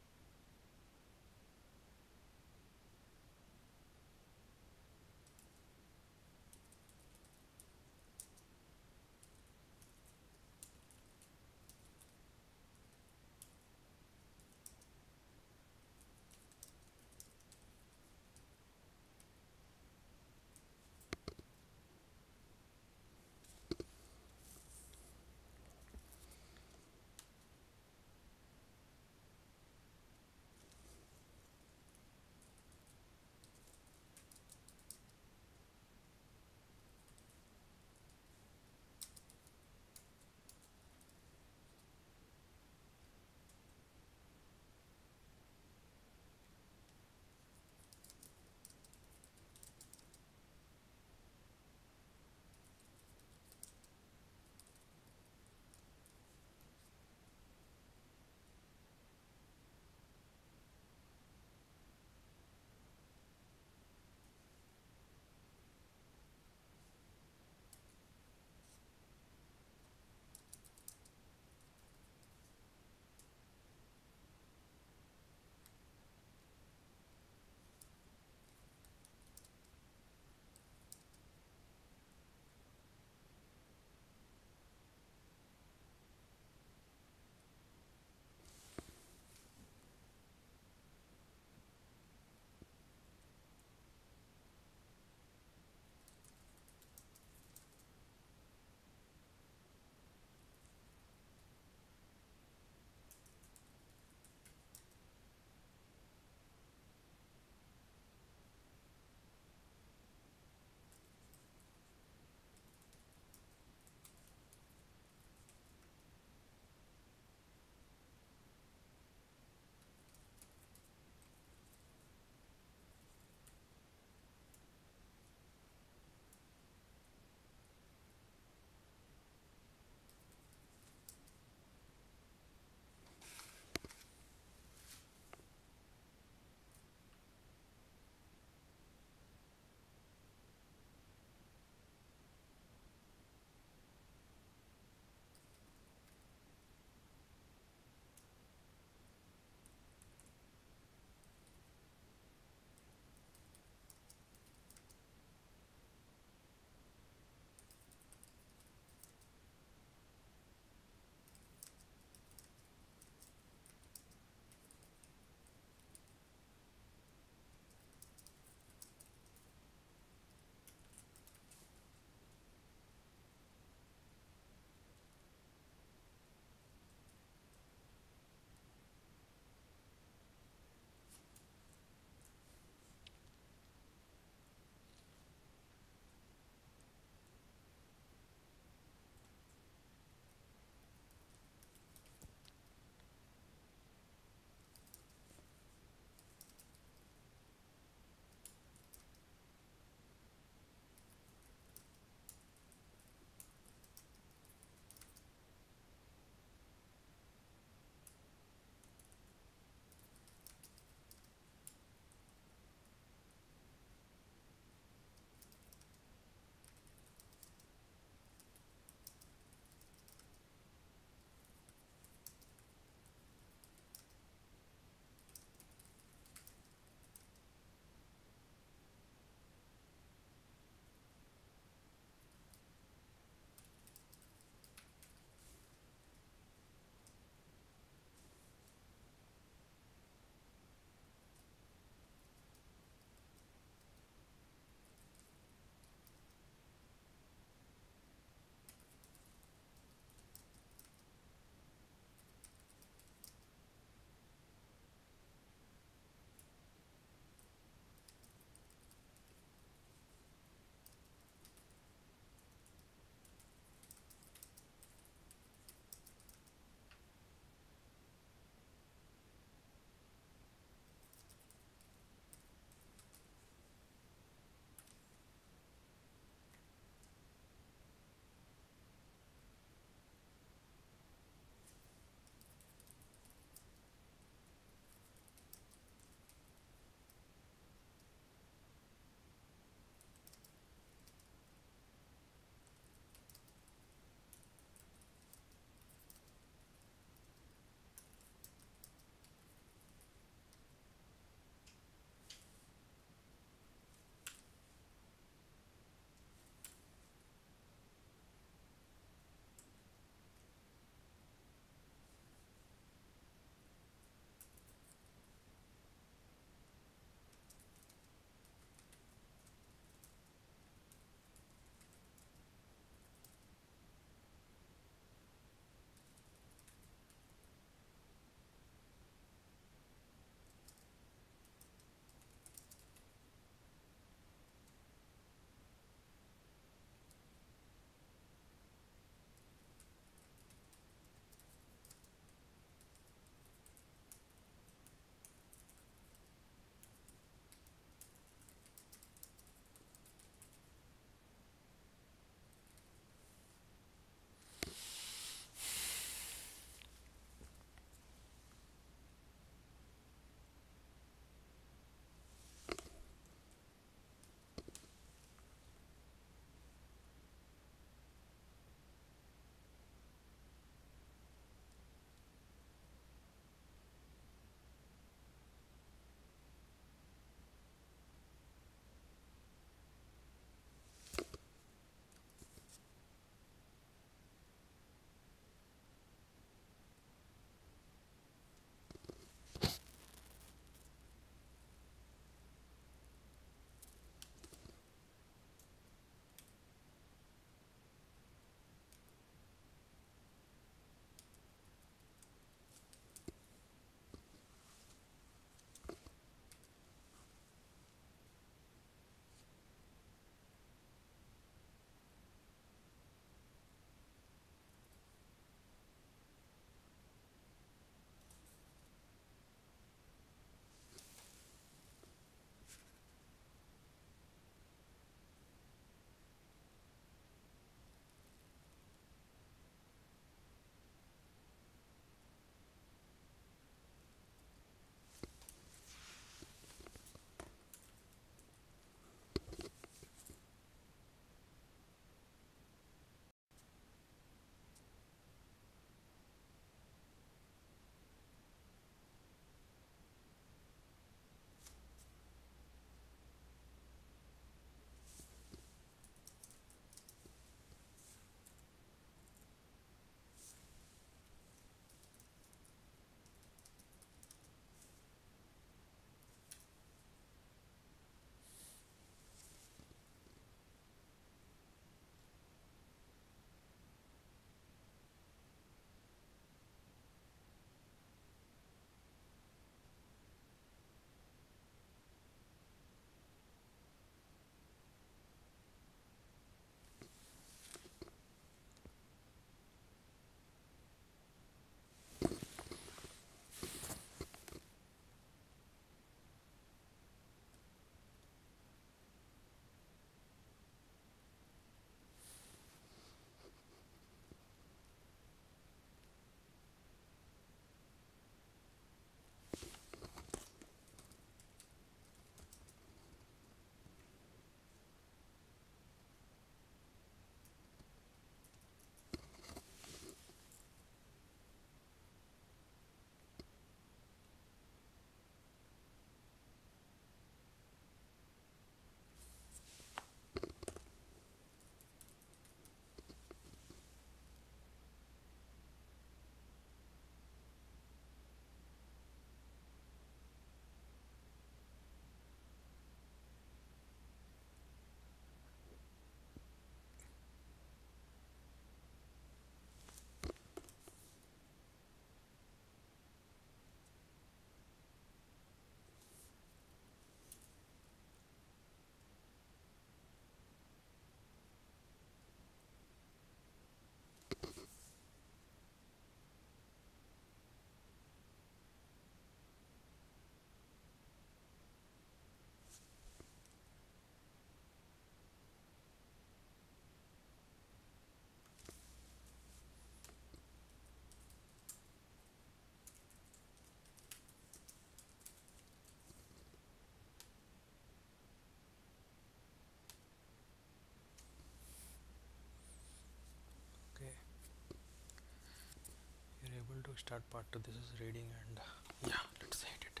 to start part 2. This is reading and yeah, let's hit it.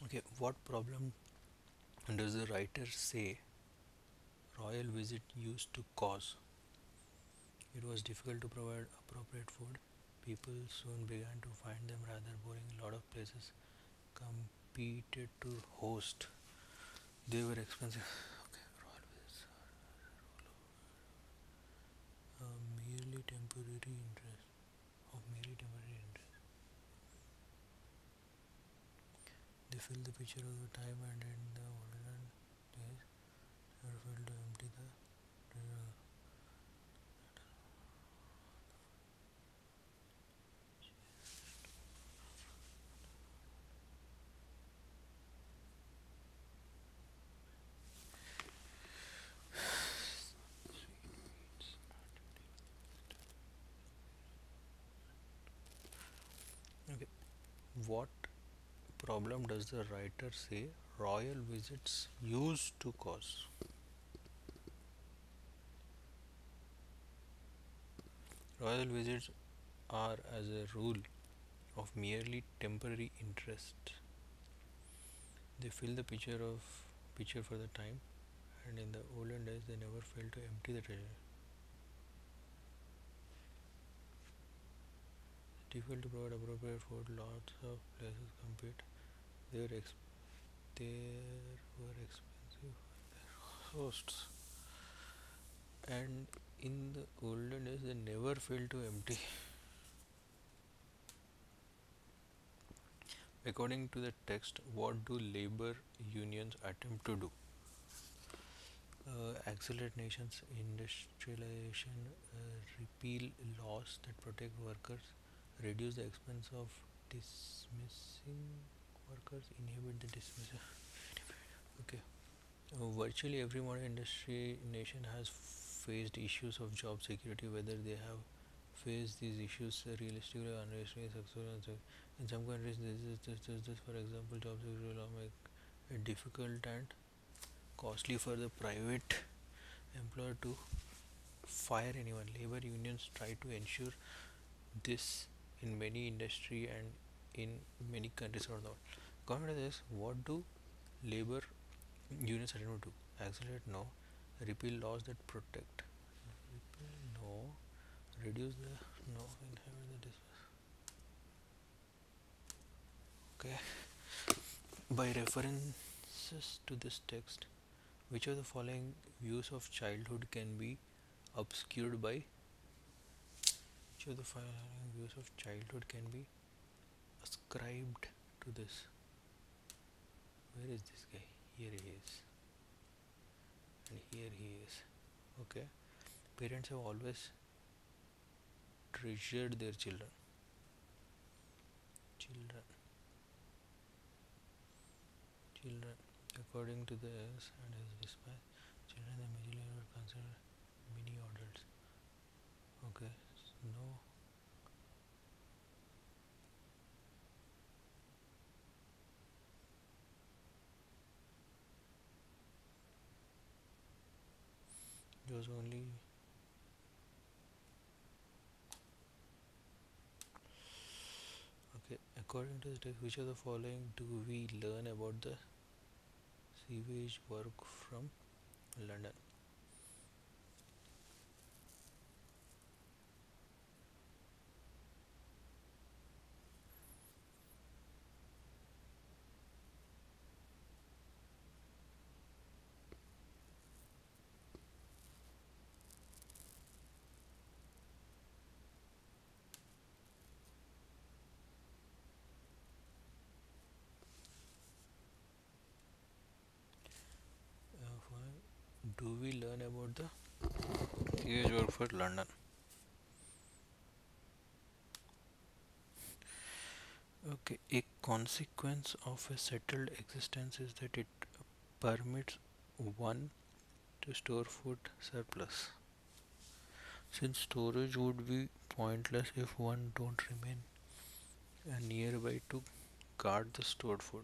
Okay, what problem does the writer say royal visit used to cause? It was difficult to provide appropriate food. People soon began to find them rather boring. A lot of places competed to host. They were expensive. Okay, royal visits are merely temporary interest. They fill the picture of the time, and in the olden days never failed to empty the okay. What problem does the writer say royal visits used to cause? Royal visits are, as a rule, of merely temporary interest. They fill the picture for the time, and in the olden days they never failed to empty the treasury. Difficult to provide appropriate food. Lots of places compete. They were expensive hosts, and in the olden days they never failed to empty. According to the text, what do labor unions attempt to do? Accelerate nations' industrialization, repeal laws that protect workers, reduce the expense of dismissing workers, inhibit the dismissal. Okay. Virtually every modern industry nation has faced issues of job security, whether they have faced these issues realistically or unrealistically successfully. In some countries, this for example, job security law make it difficult and costly for the private employer to fire anyone. Labor unions try to ensure this in many industry and in many countries around the world. According to this, what do labor unions attempt to do? Accelerate? No. Repeal laws that protect? Repeal? No. Reduce the? No. Inhibit the okay. By references to this text, which of the following views of childhood can be obscured by? Which of the following views of childhood can be ascribed to this? Where is this guy? Here he is. And here he is. Okay. Parents have always treasured their children. Children. According to this and his dispatch, children are majorly considered mini adults. Okay. No. It was only okay. According to the text, which of the following do we learn about the sewage work from London? Do we learn about the sewage work for London? Okay, a consequence of a settled existence is that it permits one to store food surplus. Since storage would be pointless if one don't remain nearby to guard the stored food.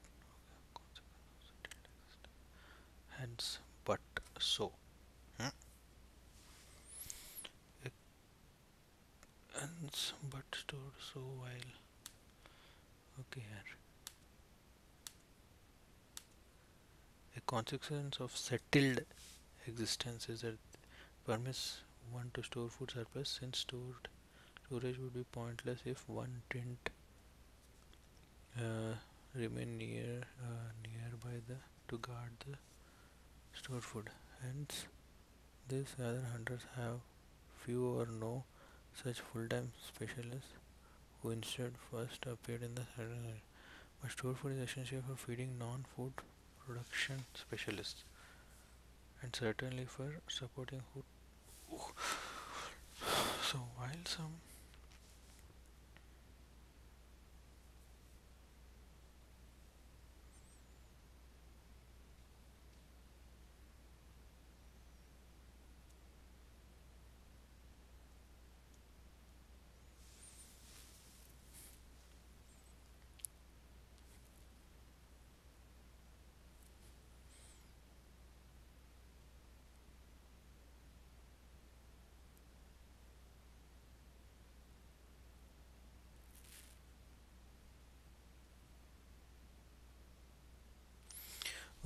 Hence, but so. and but stored so while. Okay, here. A consequence of settled existence is that permits one to store food surplus, since storage would be pointless if one didn't remain nearby to guard the stored food. Hence, these other hunters have few or no such full-time specialists who instead first appeared in the certain area. But stored food is essential for feeding non-food production specialists and certainly for supporting food. So while some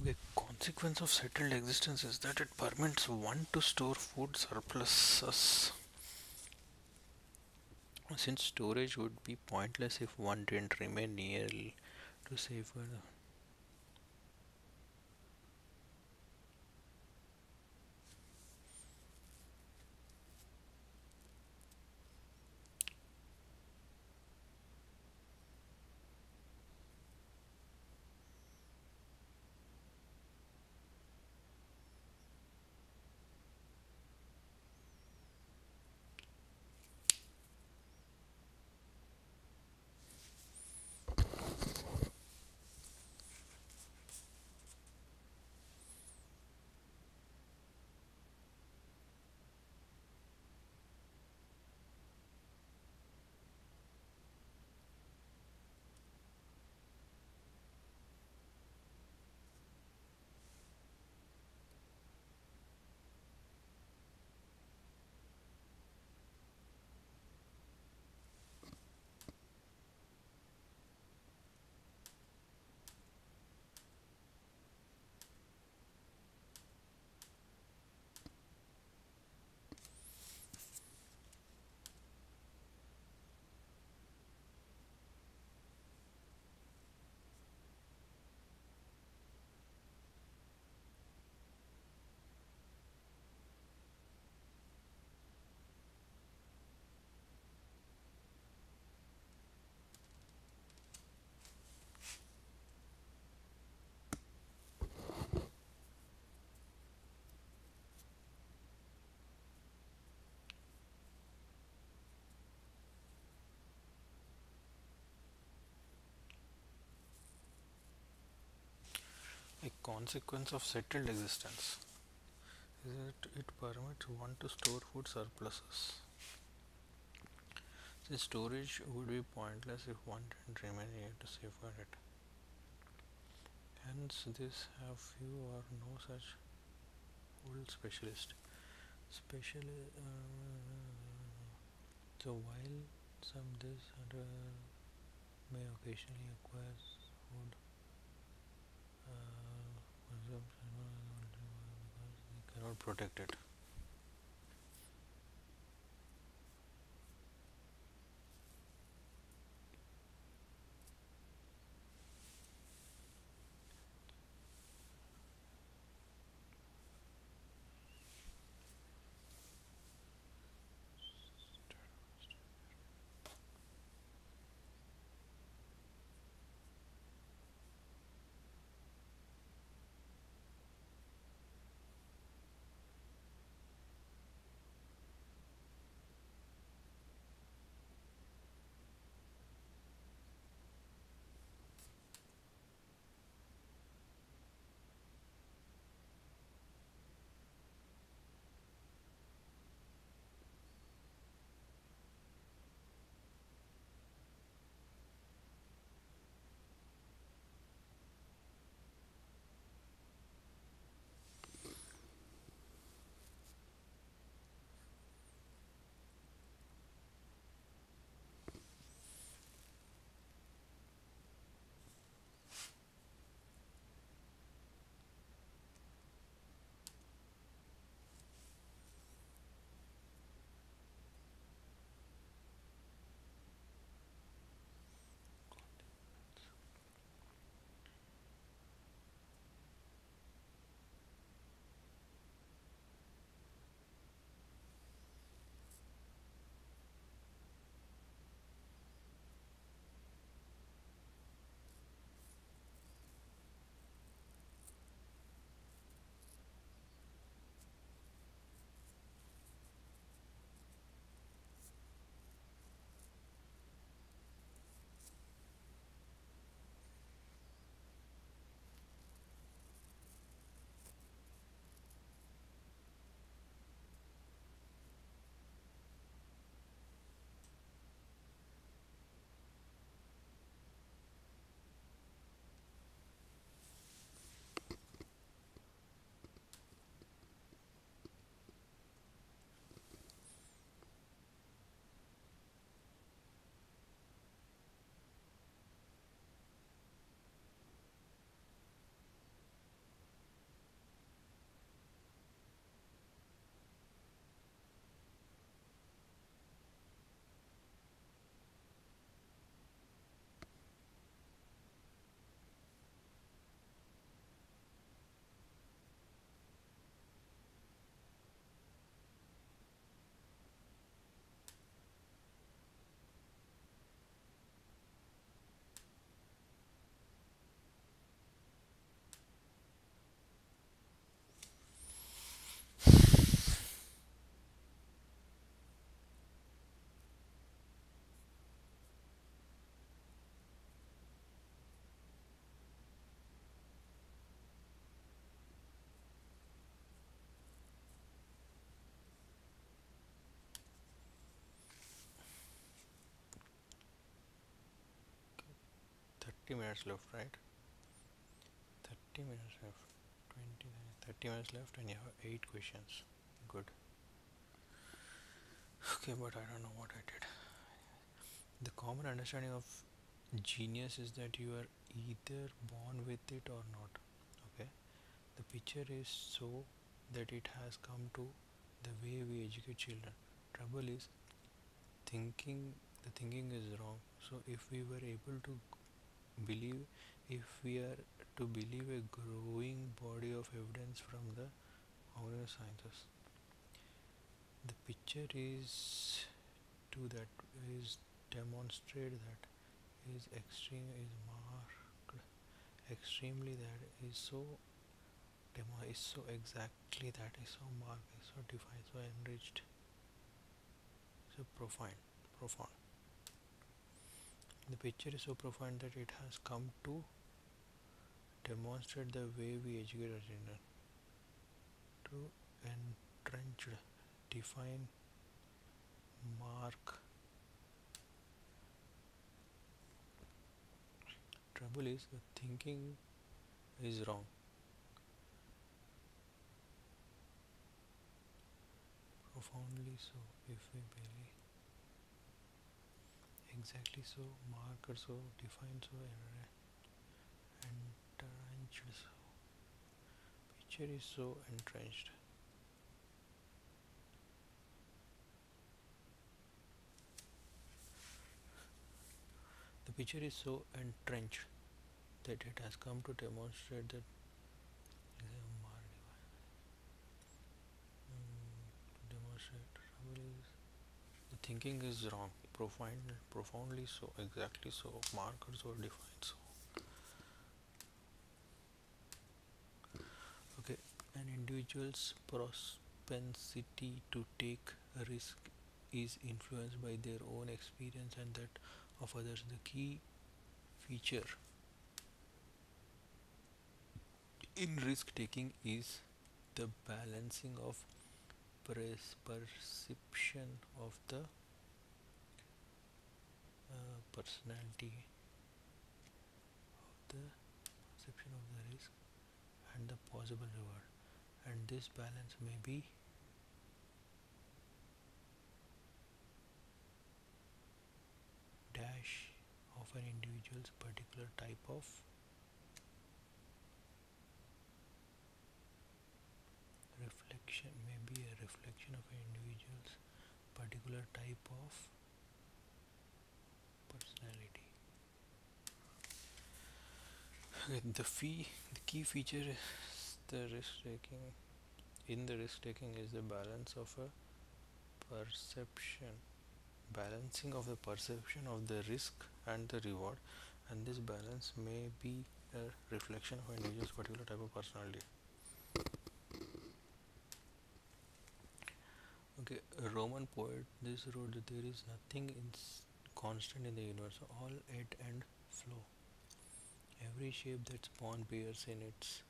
okay, consequence of settled existence is that it permits one to store food surpluses, since storage would be pointless if one didn't remain near to safeguard. A consequence of settled existence is that it permits one to store food surpluses, since storage would be pointless if one didn't remain here to safeguard it. Hence, this have few or no such food specialist. So while some this may occasionally acquire food consumption because they cannot protect it. 30 minutes left, right? 30 minutes left, 20, 30 minutes left, and you have 8 questions. Good. Okay, but I don't know what I did. The common understanding of genius is that you are either born with it or not. Okay, the picture is so that it has come to the way we educate children. Trouble is the thinking is wrong. So if we were able to believe, if we are to believe a growing body of evidence from the cognitive sciences, the picture is to that is demonstrate that is extreme is marked extremely that is so demo is so exactly that is so marked is so defined so enriched so profound. The picture is so profound that it has come to demonstrate the way we educate our children to entrenched define mark. Trouble is the thinking is wrong. Profoundly so, if we believe exactly so, marker so, define so, entrenched so. Picture is so entrenched. The picture is so entrenched that it has come to demonstrate that the thinking is wrong, profoundly so, exactly so, markers or defined so. Okay, an individual's propensity to take a risk is influenced by their own experience and that of others. The key feature in risk taking is the balancing of perception of the personality of the perception of the risk and the possible reward, and this balance may be dash of an individual's particular type of reflection, may be a reflection of an individual's particular type of personality. The key feature is the risk taking. In the risk taking is the balance of a perception, balancing of the perception of the risk and the reward, and this balance may be a reflection of an individual's particular type of personality. Okay, a Roman poet this wrote that there is nothing constant in the universe, all ebb and flow. Every shape that's born bears in its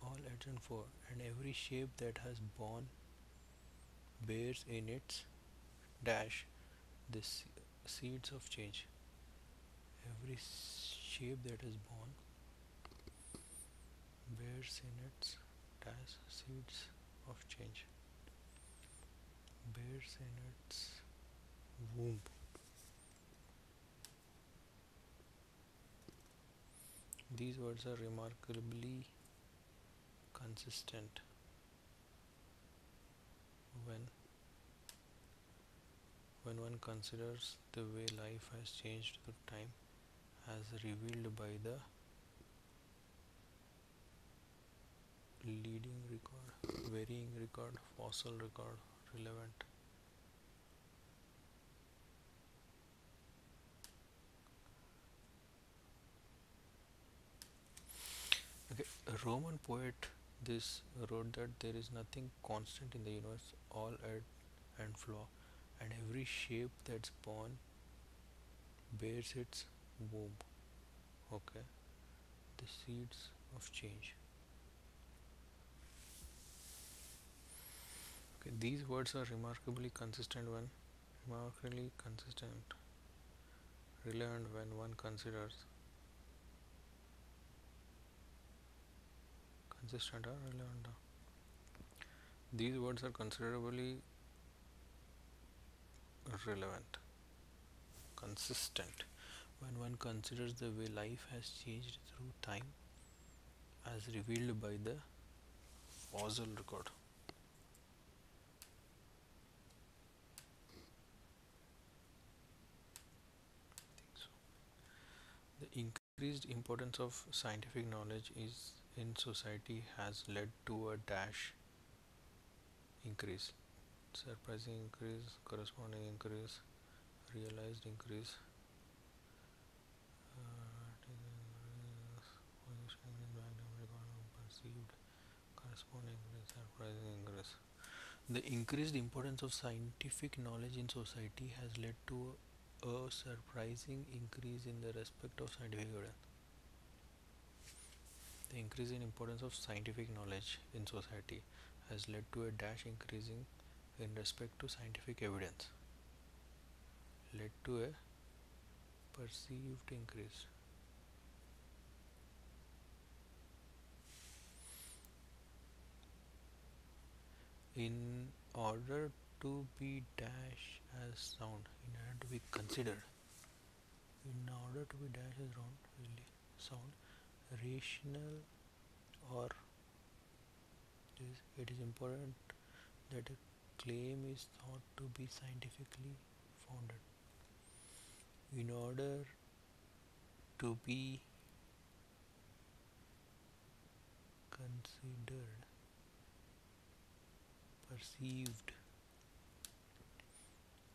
all ebbs and flow, and every shape that has born bears in its dash the seeds of change. Every shape that is born bears in its dash seeds of change. Bears in its womb. These words are remarkably consistent when one considers the way life has changed through time as revealed by the leading record, varying record, fossil record, relevant. Okay, a Roman poet this wrote that there is nothing constant in the universe, all ebb and flow, and every shape that's born bears its womb. Okay, the seeds of change. Okay, these words are remarkably consistent, relevant when one considers consistent or relevant. These words are considerably relevant, consistent when one considers the way life has changed through time as revealed by the fossil record. The increased importance of scientific knowledge is in society has led to a dash increase, surprising increase, corresponding increase, realized increase, perceived, corresponding increase, surprising increase. The increased importance of scientific knowledge in society has led to a surprising increase in the respect of scientific evidence. The increase in importance of scientific knowledge in society has led to a dash increasing in respect to scientific evidence, led to a perceived increase. In order to be dash as sound, in order to be considered, in order to be dash as round, really sound, rational, or it is important that a claim is thought to be scientifically founded. In order to be considered, perceived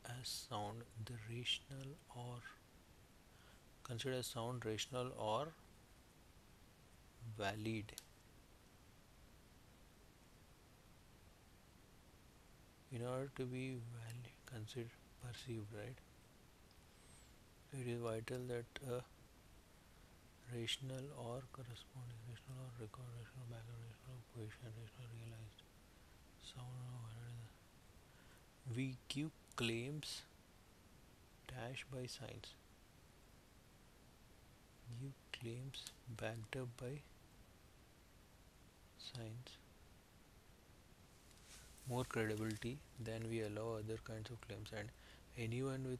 as sound, the rational or considered as sound, rational or valid. In order to be valid, considered, perceived, right? It is vital that a rational or corresponding, rational or record, rational background, rational position, rational realized sound or valid. We give claims dash by science. Give claims backed up by science more credibility than we allow other kinds of claims, and anyone with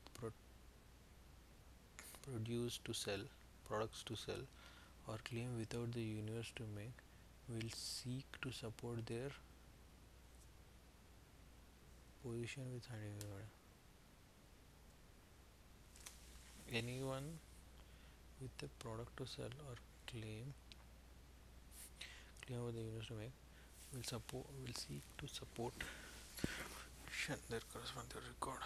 produce to sell, products to sell, or claim without the universe to make will seek to support their position with scientific evidence. Anyone with a product to sell or claim with the universe to make will seek to support their corresponding record.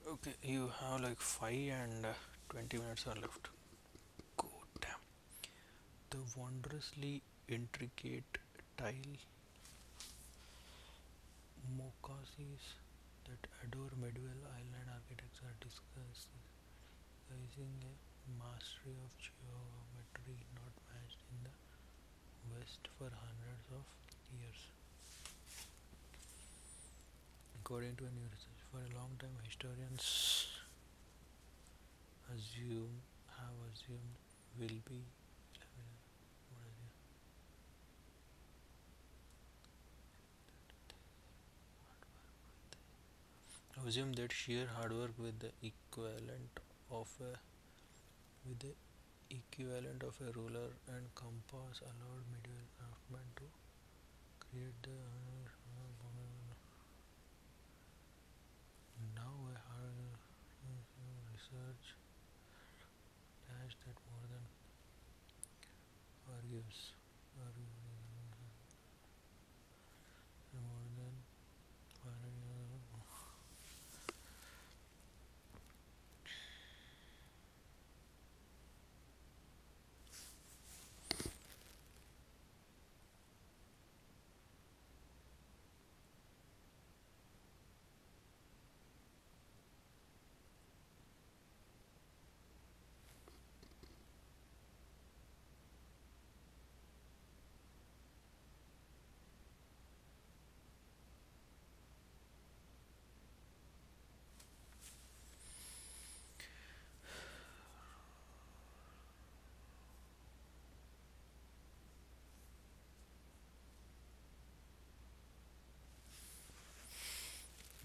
Okay, you have like 5 and 20 minutes are left. God damn. The wondrously intricate tile mosaics that adore medieval island architecture discussing a mastery of geometry not matched in the West for hundreds of years. According to a new research, for a long time historians have assumed will be assume that sheer hard work with the equivalent of a ruler and compass allowed medieval craftsmen to create the now a hard research has that more than argues more than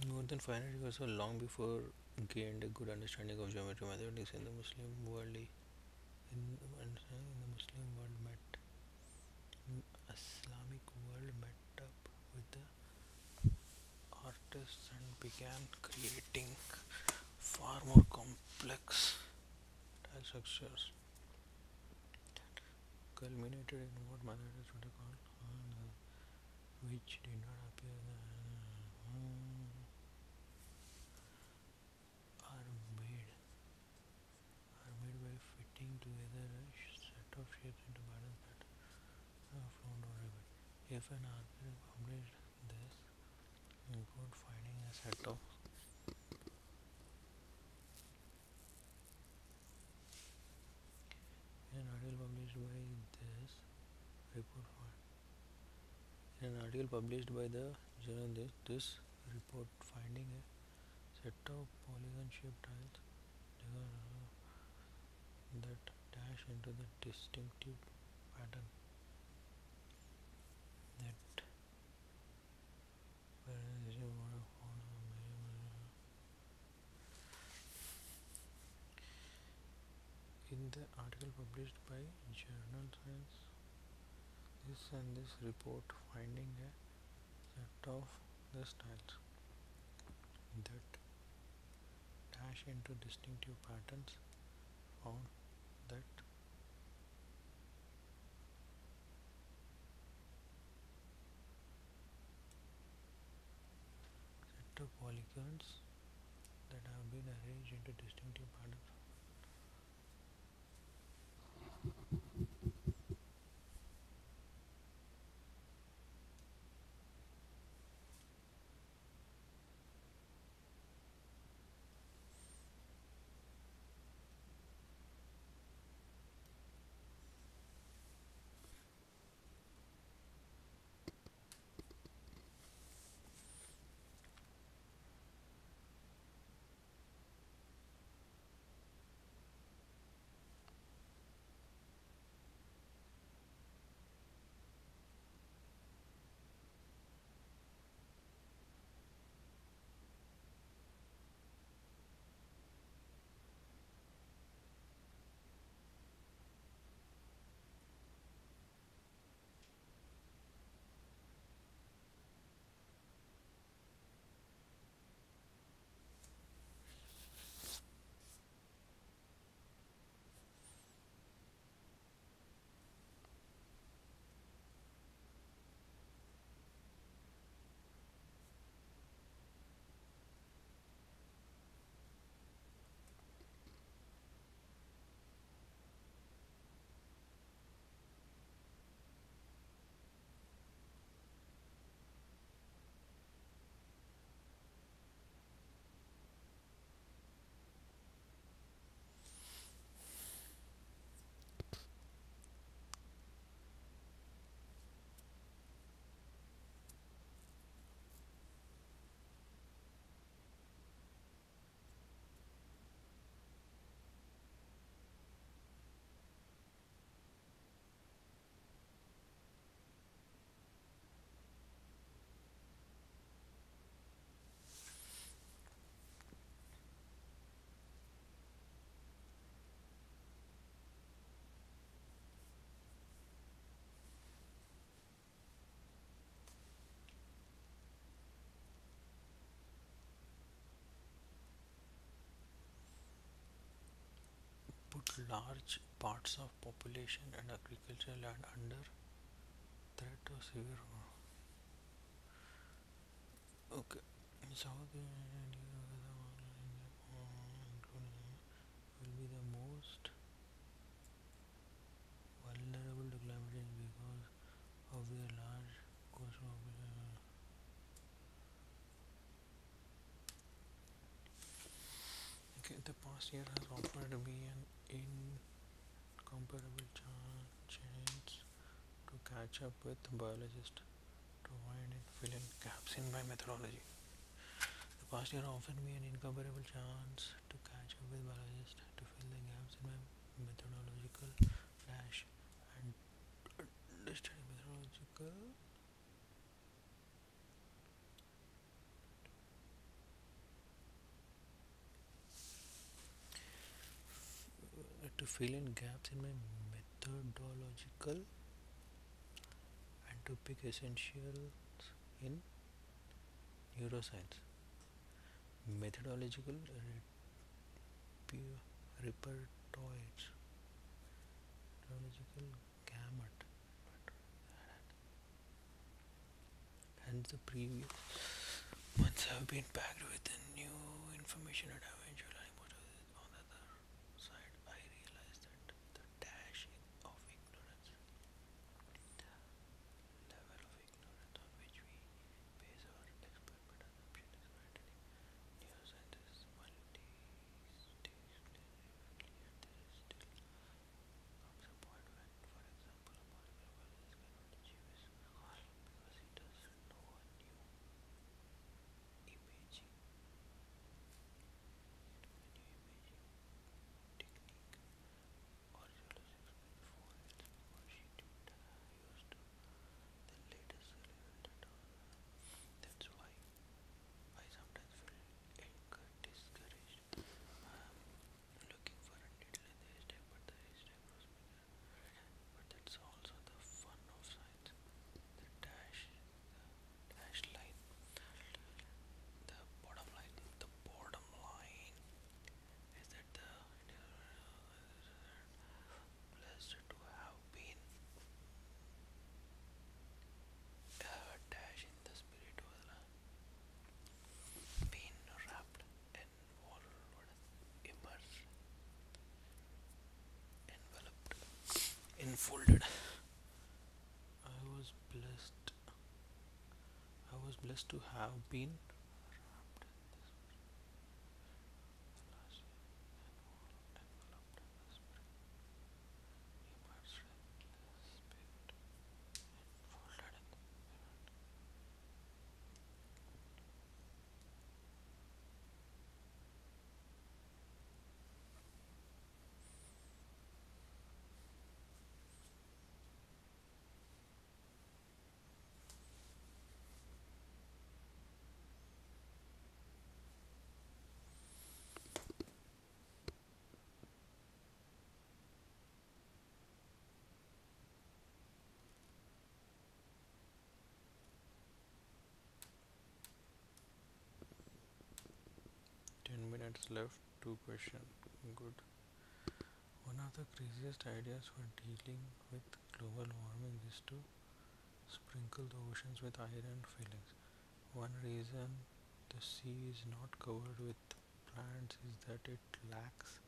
more than 500 years or long before gained a good understanding of geometry mathematics in the Muslim world. In the Muslim world met Islamic world met up with the artists and began creating far more complex tile structures that culminated in what mathematics would call which did not appear are made by fitting together a set of shapes into patterns that flow or repeat. If an architect published this report finding a set of an article published by this report in an article published by the journal this report finding a set of polygon shaped tiles that dash into the distinctive pattern that in the article published by journal Science this report finding a set of the styles that dash into distinctive patterns found that set of polygons that have been arranged into distinctive patterns. put large parts of population and agricultural land under threat of severe war. Okay, so will be the most vulnerable to climate change because of their large coastal population. Okay, the past year has offered me an incomparable chance to catch up with biologists to find and fill in gaps in my methodology. The past year offered me an incomparable chance to catch up with biologists to fill the gaps in my methodological dash and understanding methodological to fill in gaps in my methodological and to pick essentials in neuroscience. Methodological repertoires, methodological gamut, and the previous months have been packed with new information and eventually most of it. On the other side, I realized that the dash of ignorance, level of ignorance on which we base our experiment assumption is frightening. Neuroscience is multi-stage clearly, and there is still comes a point when, for example, a molecular biologist cannot achieve his goal because he doesn't know a new imaging technique or geologics before else because she didn't used to the latest cellular data. That's why I sometimes feel discouraged. I'm looking for a needle in the haystack, but the haystack grows bigger. But that's also the fun of science. The dash line, the bottom line. The bottom line is that blessed to have been dash in the spirit was been wrapped, involved, immersed, enveloped, enfolded. I was blessed. I was blessed to have been wrapped in this last year, enveloped in the spirit, immersed in the spirit, enfolded in the spirit. 10 minutes left. 2 questions. Good. One of the craziest ideas for dealing with global warming is to sprinkle the oceans with iron fillings. One reason the sea is not covered with plants is that it lacks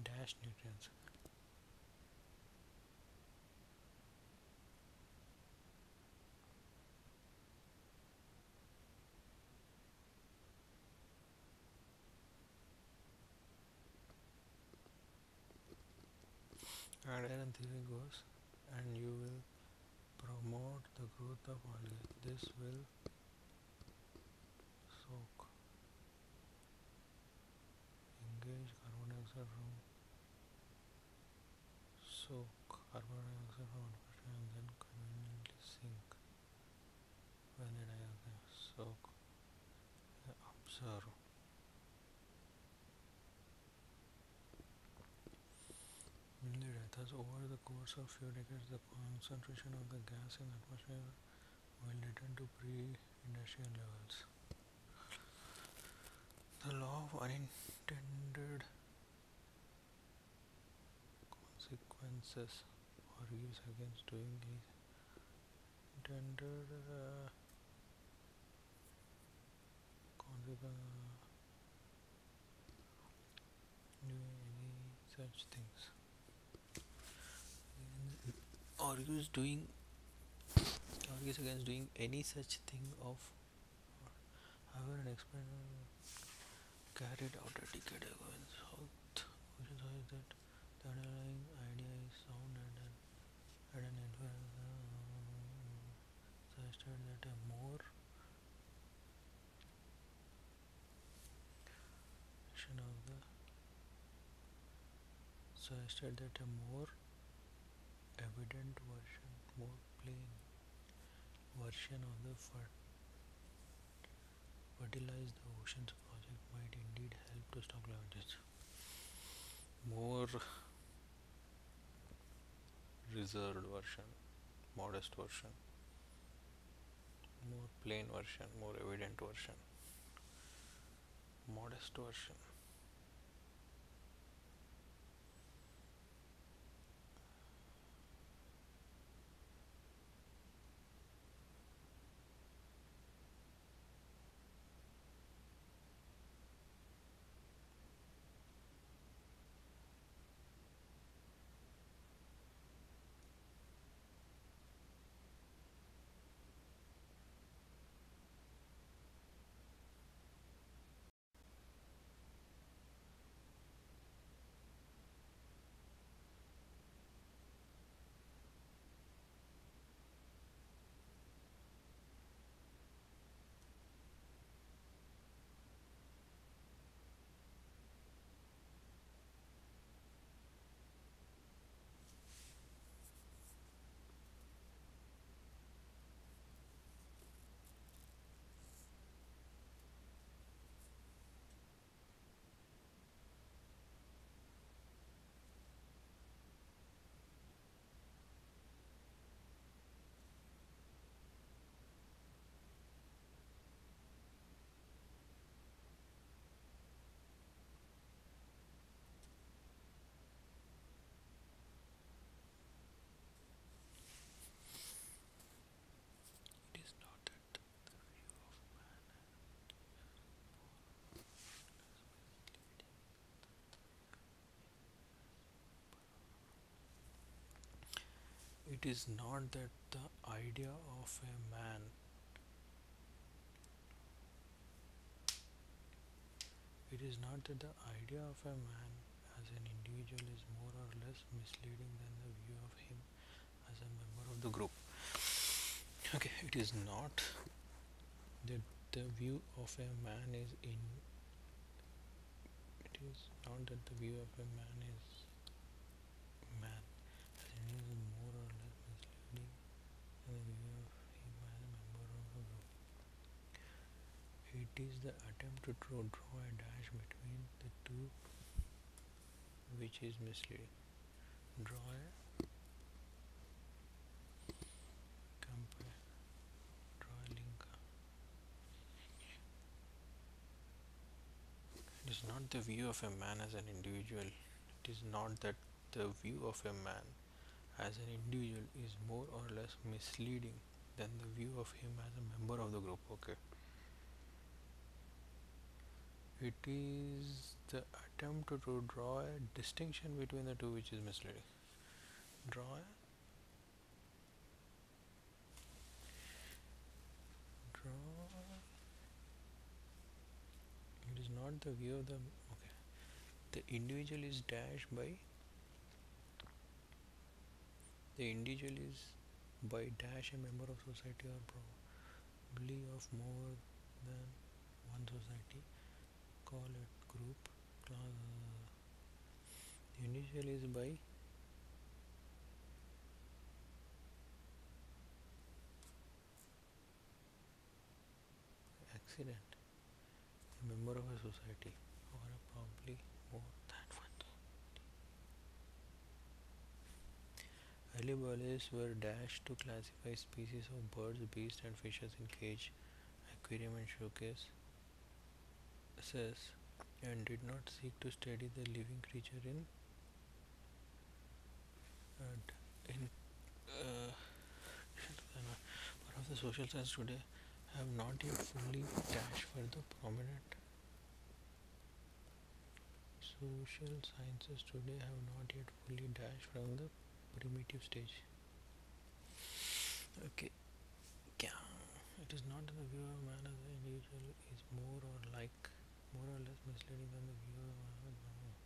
dash nutrients. And iron theory goes, and you will promote the growth of algae. This will soak, engage carbon dioxide from atmosphere and then conveniently sink when it soak, observe. Thus, over the course of few decades, the concentration of the gas in the atmosphere will return to pre-industrial levels. The law of unintended senses argues against doing any intended doing any such things. Argues against doing any such thing of however an experiment carried out a decade ago in South which is that the underlying idea is sound and an influence suggested that a more evident version, more plain version of the fertilize the oceans project might indeed help to stop climate change. More reserved version, modest version, more plain version, more evident version, modest version. It is not that the idea of a man It is not that the idea of a man as an individual is more or less misleading than the view of him as a member of the group. Okay, it is not that the view of a man is it is not that the view of a man is man as an individual is more or less misleading than the view of him as a member of the group. It is the attempt to draw a dash between the two which is misleading. Draw a link. It is not the view of a man as an individual. It is not that the view of a man as an individual is more or less misleading than the view of him as a member of the group. Okay. It is the attempt to draw a distinction between the two which is misleading. Draw it is not the view of the the individual is dashed by a member of society or probably of more than one society, call it group, class. The individual is by accident a member of a society or probably more than one. Early biologists were dashed to classify species of birds, beasts and fishes in cage, aquarium and showcase and did not seek to study the living creature in social science today have not yet fully dashed for the prominent. Social sciences today have not yet fully dashed from the primitive stage. Okay. Yeah. It is not in the view of man as an individual is more or less misleading than the view of man as a whole.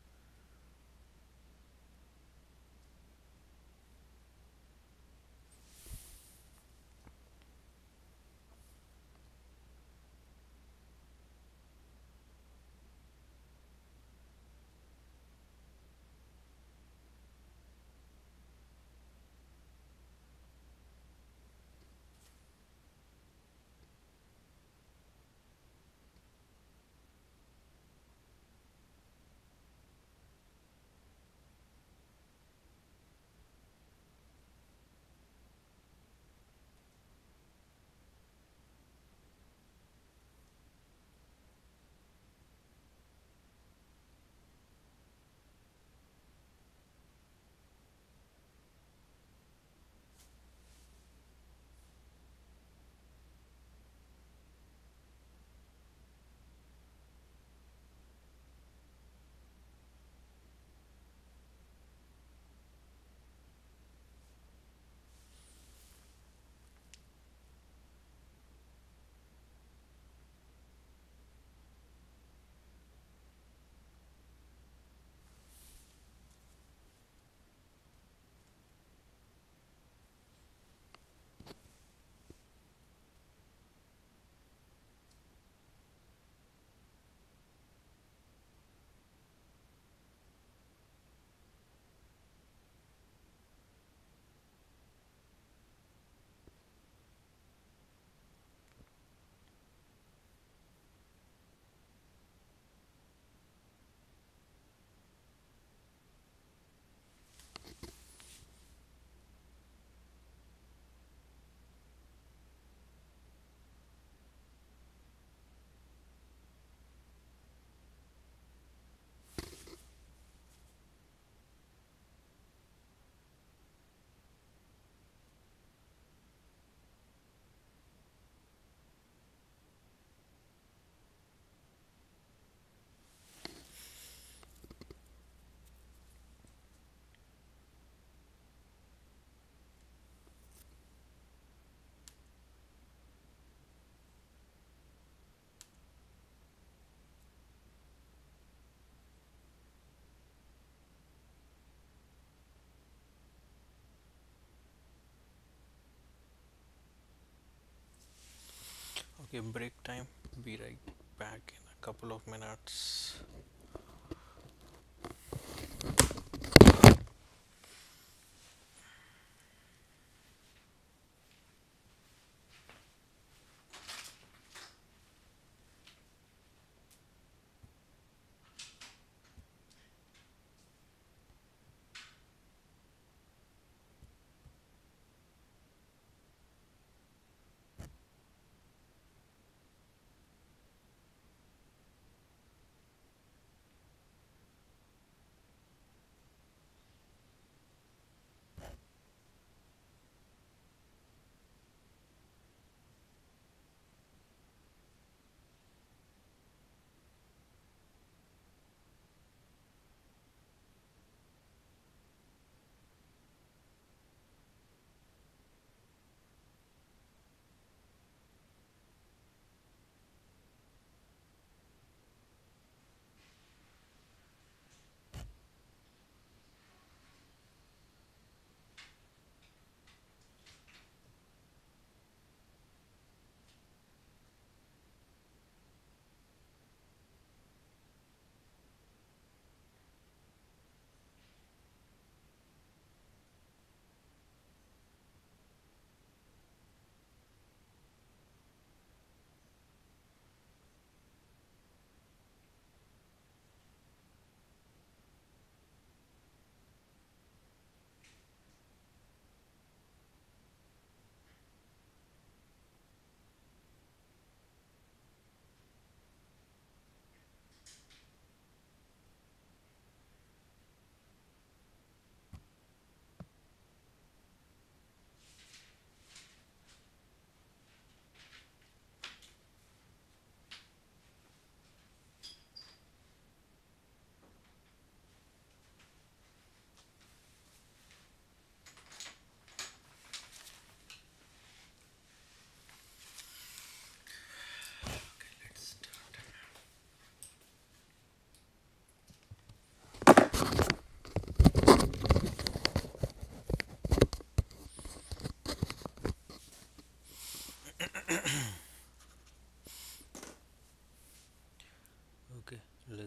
Okay, break time. Be right back in a couple of minutes.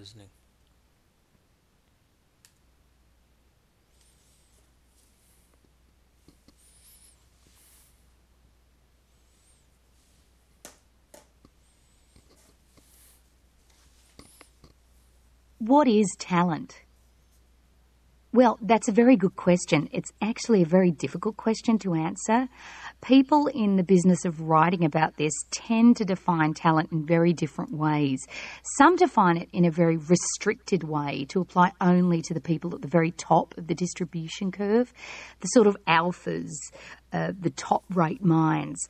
listening. What is talent? Well, that's a very good question. It's actually a very difficult question to answer. People in the business of writing about this tend to define talent in very different ways. Some define it in a very restricted way to apply only to the people at the very top of the distribution curve, the sort of alphas, the top-rate minds.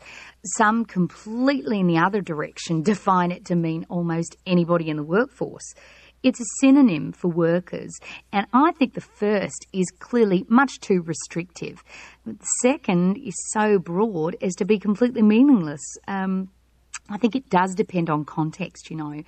Some completely in the other direction define it to mean almost anybody in the workforce. It's a synonym for workers, and I think the first is clearly much too restrictive. The second is so broad as to be completely meaningless. I think it does depend on context, you know.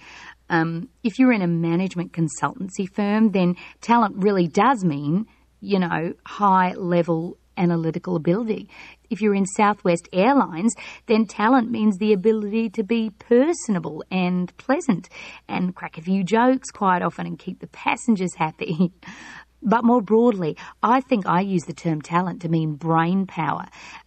If you're in a management consultancy firm, then talent really does mean, you know, high-level analytical ability. If you're in Southwest Airlines, then talent means the ability to be personable and pleasant and crack a few jokes quite often and keep the passengers happy. But more broadly, I think I use the term talent to mean brain power.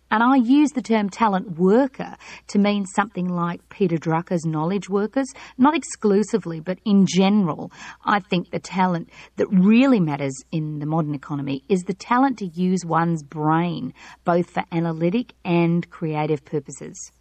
And I use the term talent worker to mean something like Peter Drucker's knowledge workers, not exclusively, but in general. I think the talent that really matters in the modern economy is the talent to use one's brain, both for analytic and creative purposes.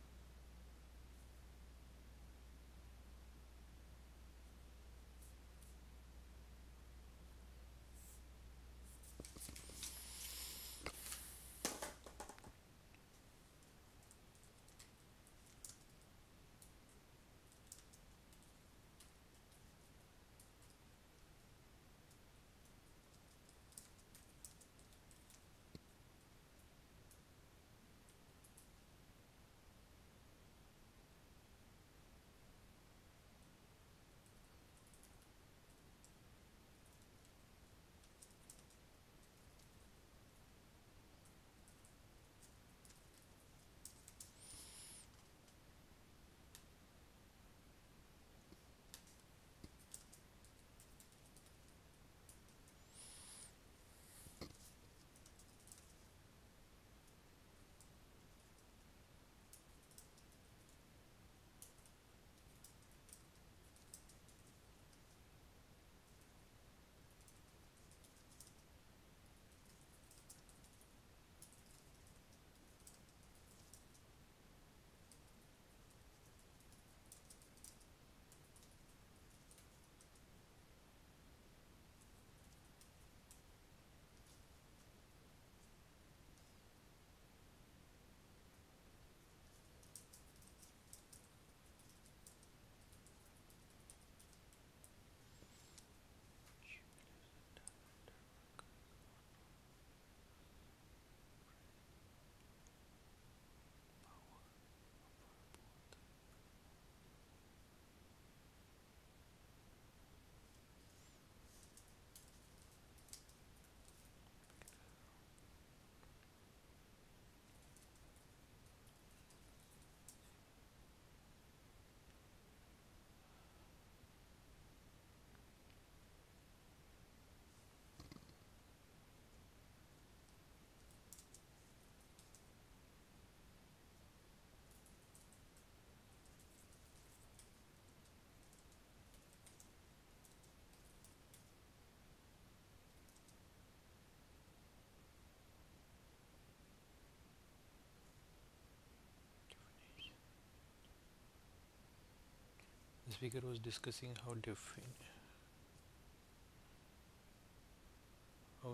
The speaker was discussing how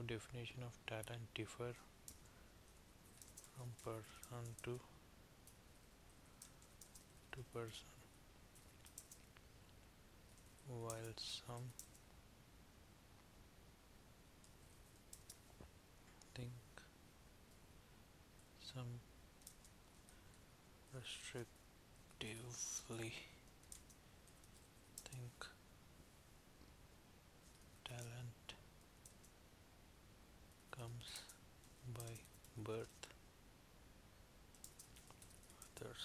definition of talent differ from person to person, while some think some restrictively think talent comes by birth. Others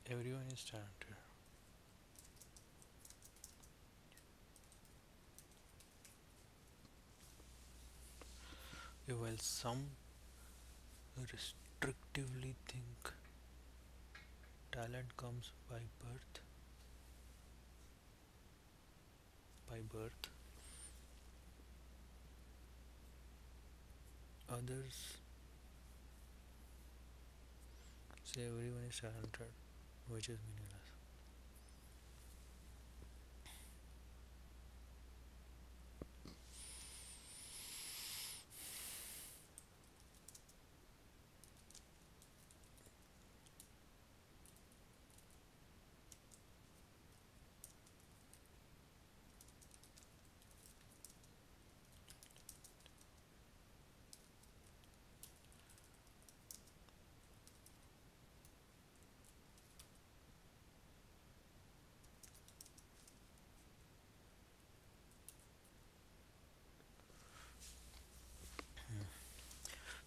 Everyone is talented. While some restrictively think talent comes by birth, others say everyone is talented, which is meaningless.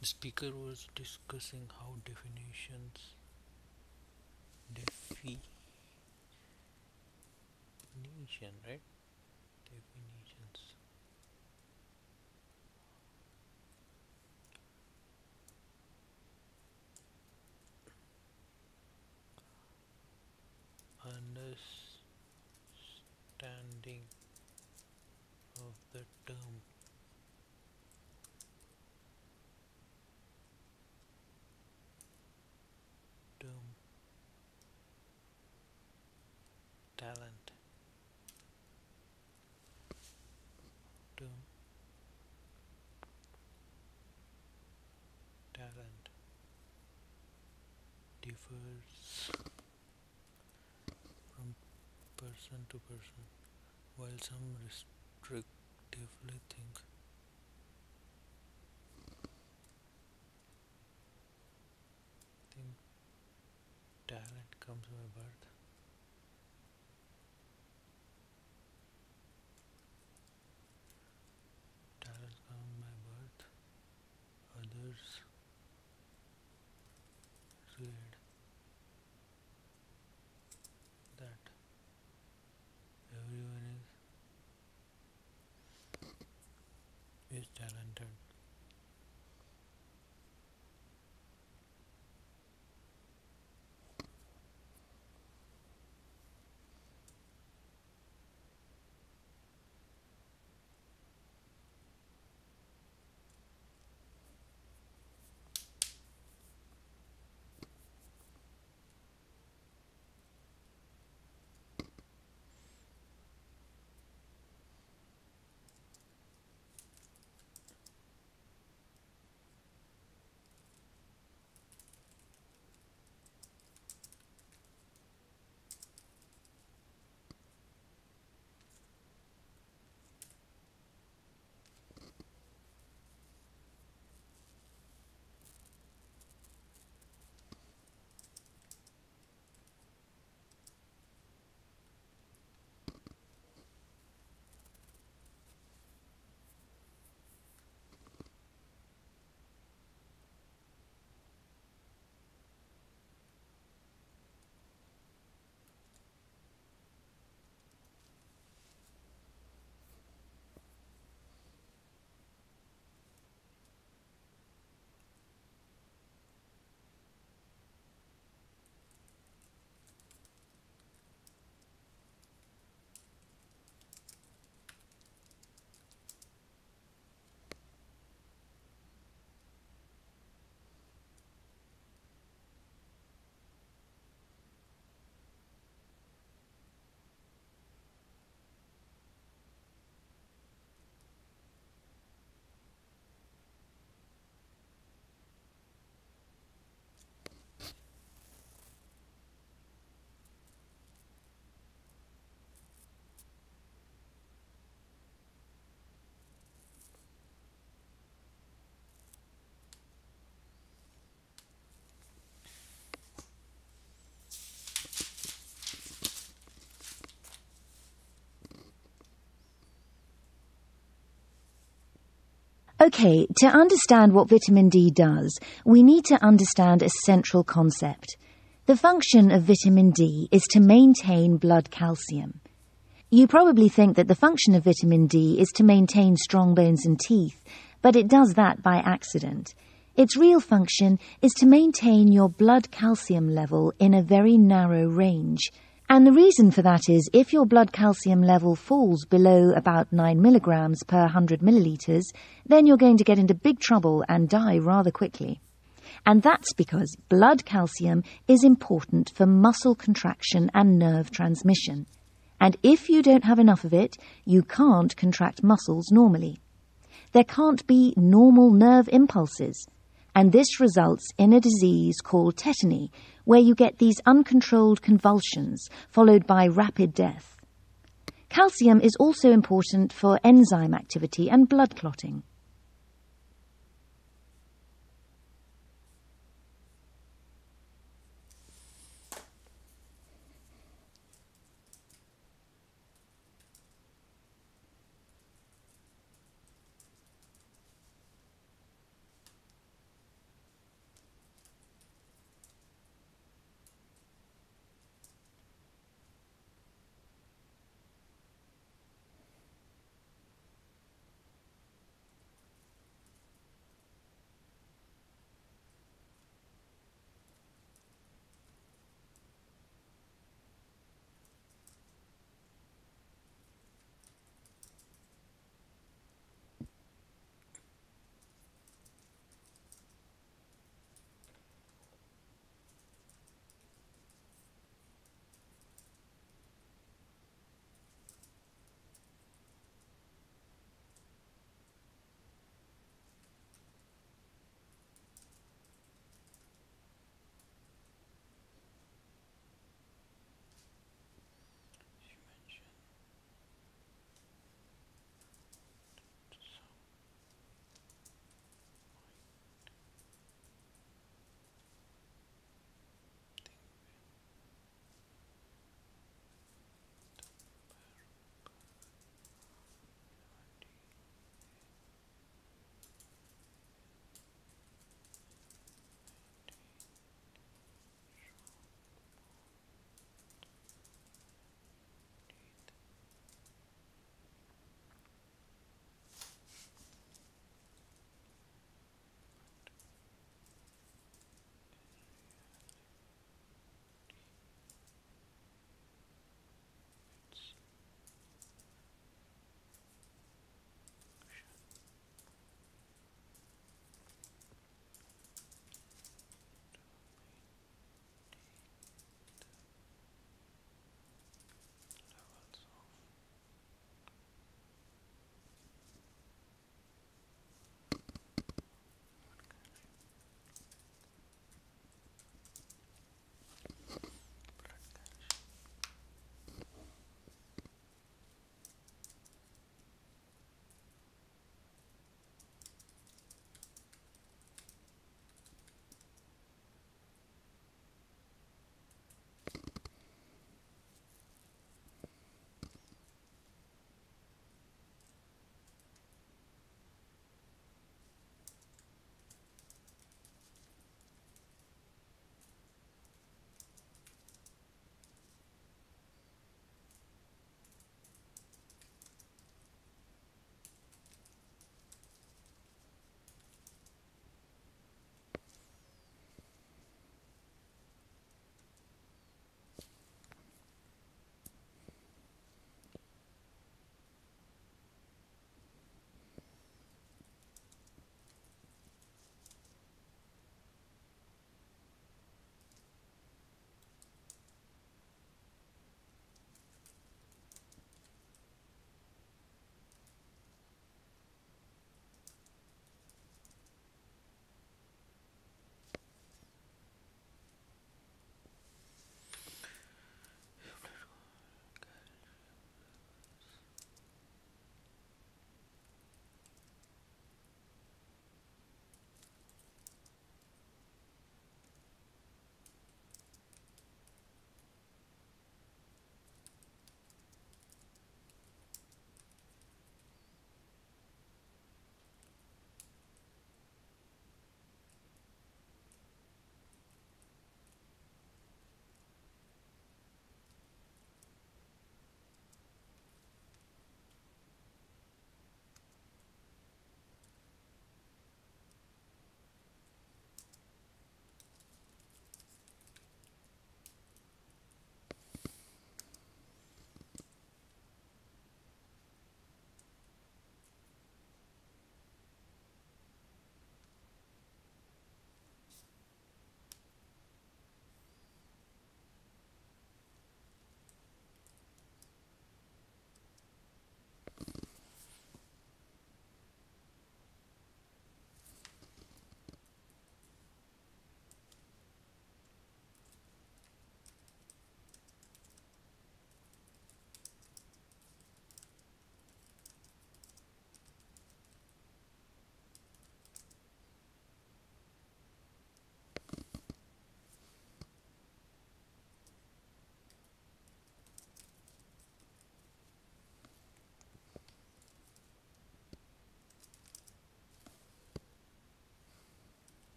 The speaker was discussing how definition, right? Definitions understanding of the term talent term talent differs from person to person, while some restrictively think talent comes by birth. Talent comes by birth. Others read that everyone is talented. Okay, to understand what vitamin D does, we need to understand a central concept. The function of vitamin D is to maintain blood calcium. You probably think that the function of vitamin D is to maintain strong bones and teeth, but it does that by accident. Its real function is to maintain your blood calcium level in a very narrow range. And the reason for that is if your blood calcium level falls below about 9 milligrams per 100 millilitres, then you're going to get into big trouble and die rather quickly. And that's because blood calcium is important for muscle contraction and nerve transmission. And if you don't have enough of it, you can't contract muscles normally. There can't be normal nerve impulses. And this results in a disease called tetany, where you get these uncontrolled convulsions followed by rapid death. Calcium is also important for enzyme activity and blood clotting.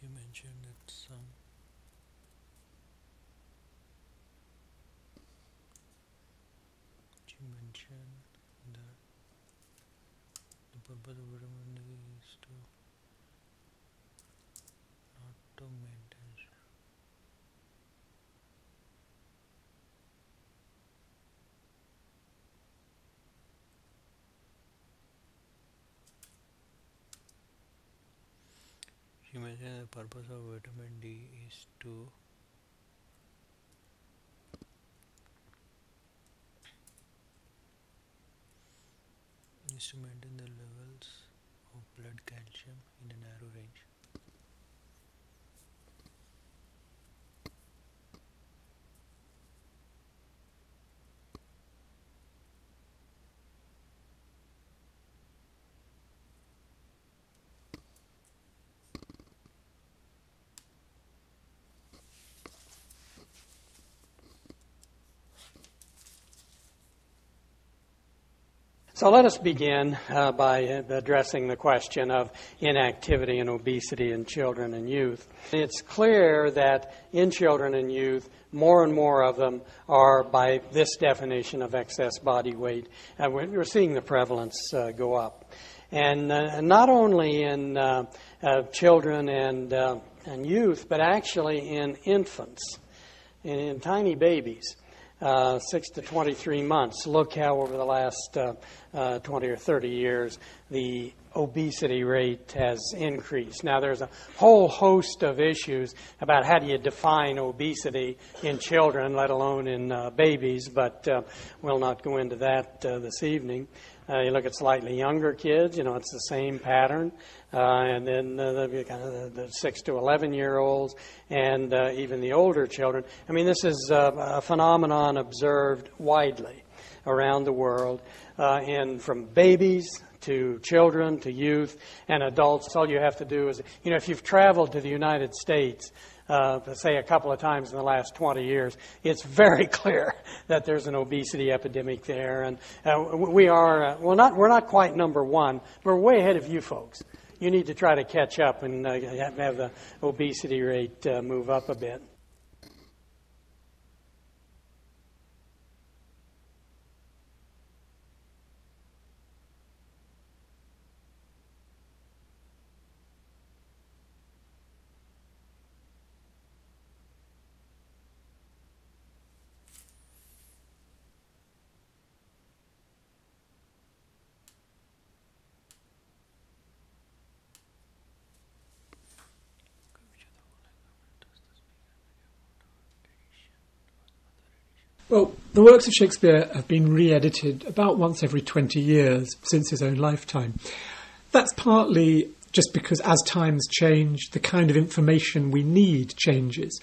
You mentioned that some the purpose of vitamin D is to not to maintain. You mentioned the purpose of vitamin D is to maintain the levels of blood calcium in a narrow range. So let us begin by addressing the question of inactivity and obesity in children and youth. It's clear that in children and youth, more and more of them are, by this definition of excess body weight, and we're seeing the prevalence go up. And not only in children and youth, but actually in infants, in tiny babies. 6 to 23 months. Look how over the last 20 or 30 years the obesity rate has increased. Now there's a whole host of issues about how do you define obesity in children, let alone in babies, but we'll not go into that this evening. You look at slightly younger kids, it's the same pattern. And then the 6 to 11-year-olds and even the older children. I mean, this is a phenomenon observed widely around the world, and from babies to children to youth and adults. All you have to do is, if you've traveled to the United States, say a couple of times in the last 20 years, it's very clear that there's an obesity epidemic there. And we're not quite number one, but we're way ahead of you folks. You need to try to catch up and have the obesity rate move up a bit. Well, the works of Shakespeare have been re-edited about once every 20 years since his own lifetime. That's partly just because as times change, the kind of information we need changes.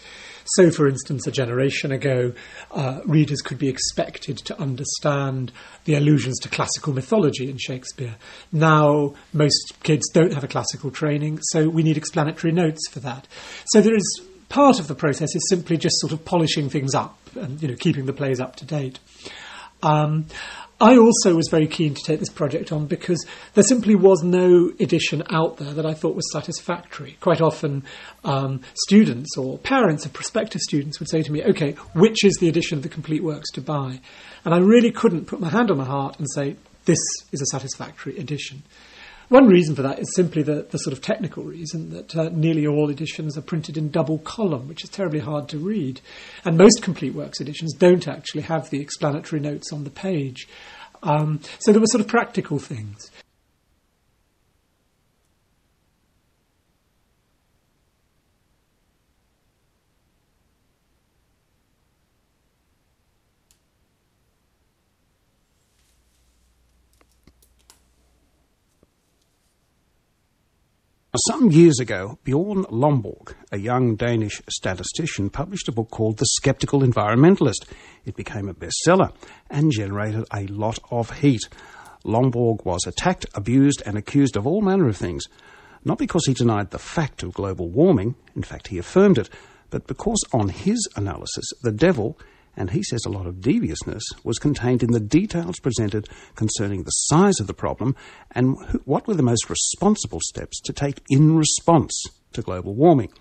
So, for instance, a generation ago, readers could be expected to understand the allusions to classical mythology in Shakespeare. Now, most kids don't have a classical training, so we need explanatory notes for that. So there is part of the process is simply just sort of polishing things up and keeping the plays up to date. I also was very keen to take this project on because there simply was no edition out there that I thought was satisfactory. Quite often students or parents of prospective students would say to me, OK, which is the edition of the complete works to buy? And I really couldn't put my hand on my heart and say, this is a satisfactory edition. One reason for that is simply the sort of technical reason that nearly all editions are printed in double column, which is terribly hard to read. And most complete works editions don't actually have the explanatory notes on the page. So there were sort of practical things. Some years ago, Bjorn Lomborg, a young Danish statistician, published a book called The Skeptical Environmentalist. It became a bestseller and generated a lot of heat. Lomborg was attacked, abused and accused of all manner of things, not because he denied the fact of global warming, in fact he affirmed it, but because on his analysis the devil, and he says a lot of deviousness, was contained in the details presented concerning the size of the problem and what were the most responsible steps to take in response to global warming.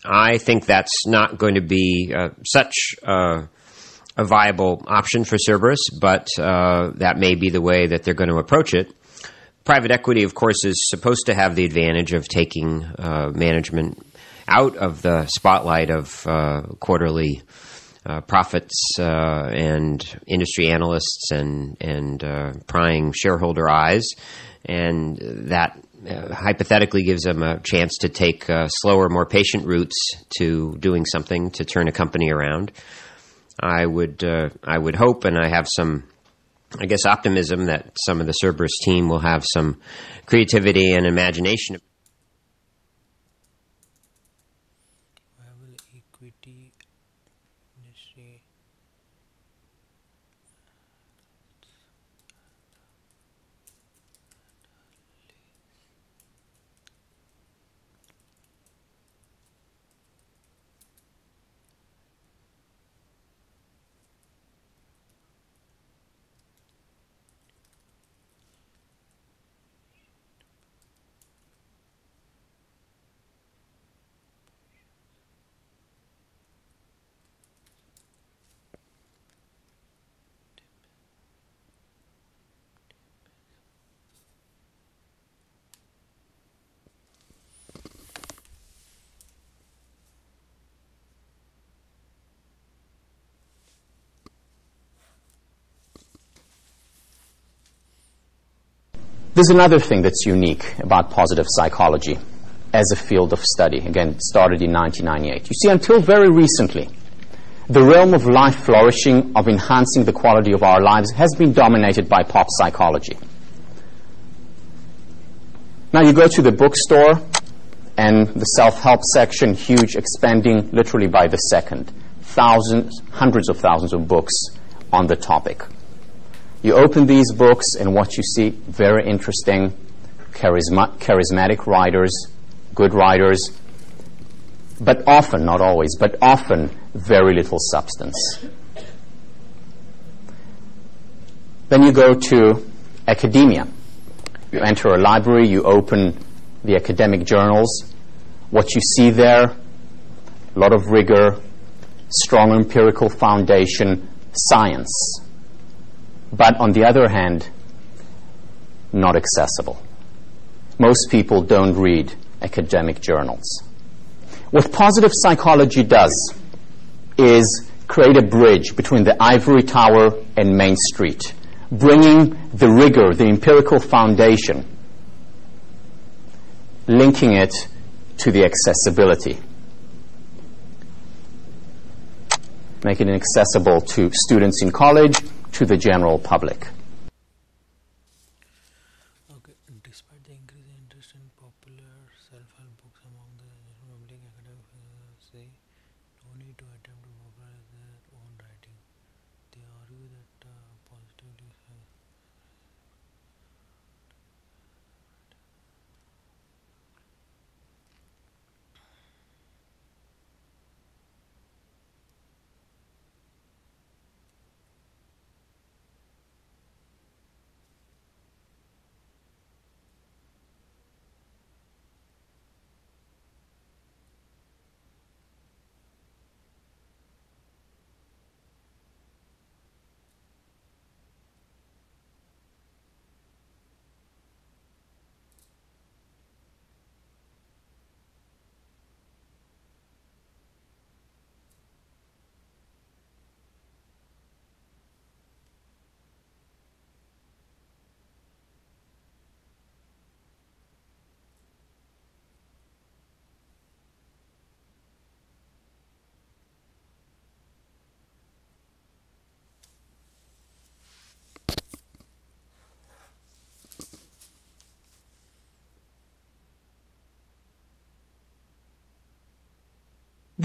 I think that's not going to be such a viable option for Cerberus, but that may be the way that they're going to approach it. Private equity, of course, is supposed to have the advantage of taking management out of the spotlight of quarterly profits and industry analysts and prying shareholder eyes, and that hypothetically gives them a chance to take slower, more patient routes to doing something to turn a company around. I would hope, and I have some, I guess, optimism that some of the Cerberus team will have some creativity and imagination. Equity industry. There's another thing that's unique about positive psychology as a field of study. Again, it started in 1998. You see, until very recently, the realm of life flourishing, of enhancing the quality of our lives, has been dominated by pop psychology. Now you go to the bookstore and the self-help section, huge, expanding literally by the second. Thousands, hundreds of thousands of books on the topic. You open these books and what you see, very interesting, charismatic writers, good writers, but often, not always, but often very little substance. Then you go to academia. You enter a library, you open the academic journals. What you see there, a lot of rigor, strong empirical foundation, science. But on the other hand, not accessible. Most people don't read academic journals. What positive psychology does is create a bridge between the ivory tower and Main Street, bringing the rigor, the empirical foundation, linking it to the accessibility, making it accessible to students in college, to the general public. Okay, despite the increasing interest in popular self-help books among the general public, academics say no need to attempt to popularize their own writing. They argue that positively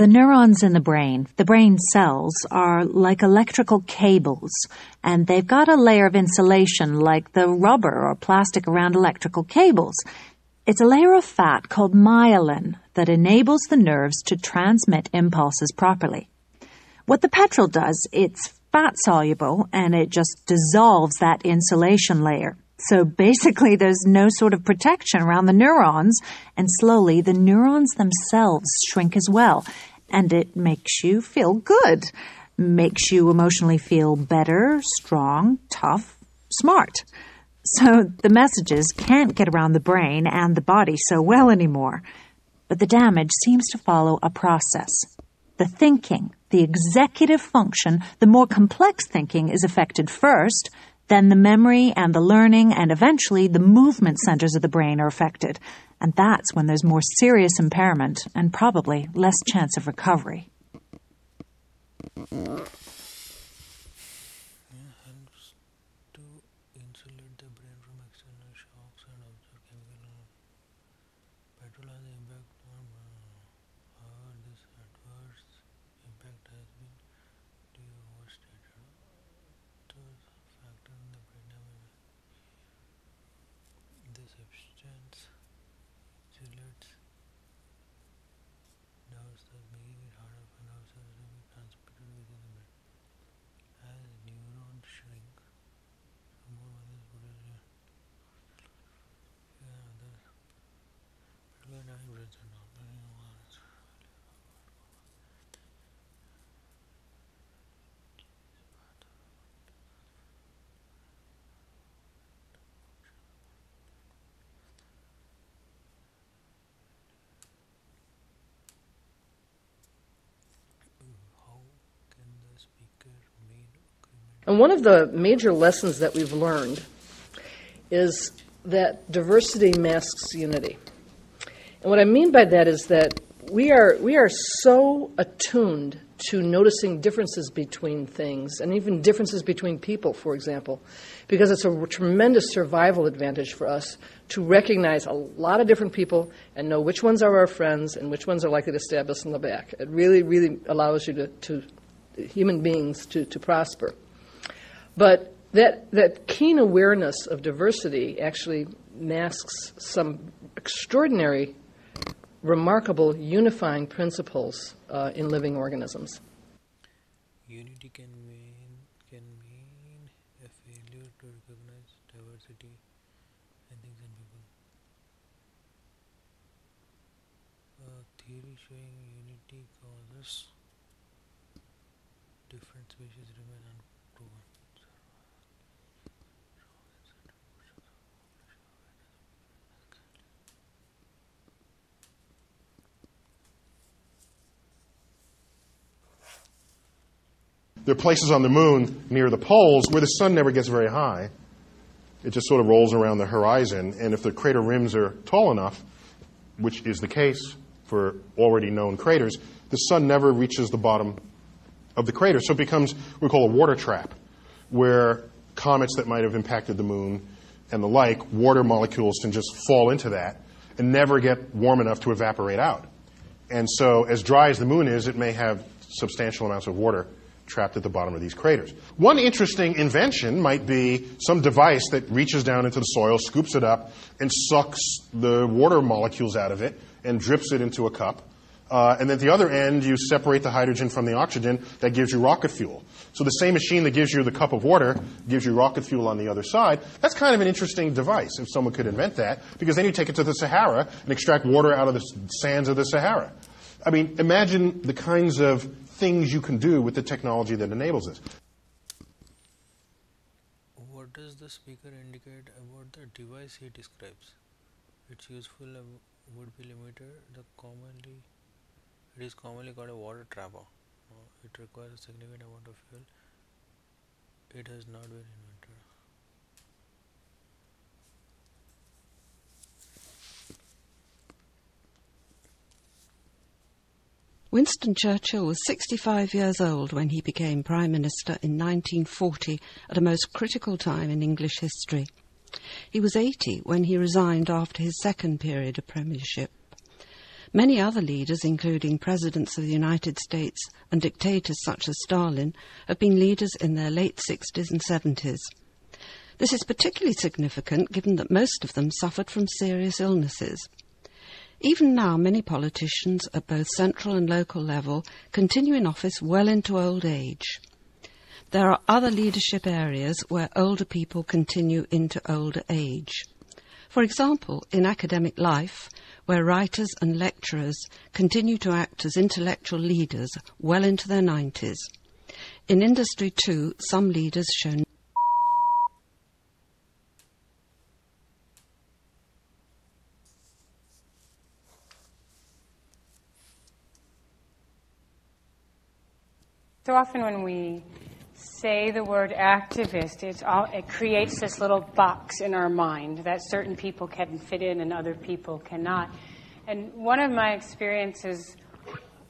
The neurons in the brain cells, are like electrical cables, and they've got a layer of insulation like the rubber or plastic around electrical cables. It's a layer of fat called myelin that enables the nerves to transmit impulses properly. What the petrol does, it's fat-soluble, and it just dissolves that insulation layer. So basically there's no sort of protection around the neurons, and slowly the neurons themselves shrink as well. And it makes you feel good, makes you emotionally feel better, strong, tough, smart. So the messages can't get around the brain and the body so well anymore. But the damage seems to follow a process. The thinking, the executive function, the more complex thinking is affected first, then the memory and the learning, and eventually the movement centers of the brain are affected. And that's when there's more serious impairment and probably less chance of recovery. And one of the major lessons that we've learned is that diversity masks unity. And what I mean by that is that we are so attuned to noticing differences between things, and even differences between people, for example, because it's a tremendous survival advantage for us to recognize a lot of different people and know which ones are our friends and which ones are likely to stab us in the back. It really, really allows you to human beings to prosper. But that keen awareness of diversity actually masks some extraordinary, remarkable unifying principles in living organisms. Unity can mean a failure to recognize diversity in things and people. A theory showing unity causes different species remain unproven. There are places on the moon near the poles where the sun never gets very high. It just sort of rolls around the horizon, and if the crater rims are tall enough, which is the case for already known craters, the sun never reaches the bottom of the crater. So it becomes what we call a water trap, where comets that might have impacted the moon and the like, water molecules can just fall into that and never get warm enough to evaporate out. And so as dry as the moon is, it may have substantial amounts of water trapped at the bottom of these craters. One interesting invention might be some device that reaches down into the soil, scoops it up, and sucks the water molecules out of it and drips it into a cup. And at the other end, you separate the hydrogen from the oxygen. That gives you rocket fuel. So the same machine that gives you the cup of water gives you rocket fuel on the other side. That's kind of an interesting device, if someone could invent that, because then you take it to the Sahara and extract water out of the sands of the Sahara. I mean, imagine the kinds of things you can do with the technology that enables this. What does the speaker indicate about the device he describes? Its useful would be limited. It is commonly called a water trapper. It requires a significant amount of fuel. It has not been invented. Winston Churchill was 65 years old when he became Prime Minister in 1940, at a most critical time in English history. He was 80 when he resigned after his second period of premiership. Many other leaders, including presidents of the United States and dictators such as Stalin, have been leaders in their late 60s and 70s. This is particularly significant given that most of them suffered from serious illnesses. Even now, many politicians at both central and local level continue in office well into old age. There are other leadership areas where older people continue into older age. For example, in academic life, where writers and lecturers continue to act as intellectual leaders well into their 90s. In industry too, some leaders show So often when we say the word activist, it creates this little box in our mind that certain people can fit in and other people cannot. And one of my experiences,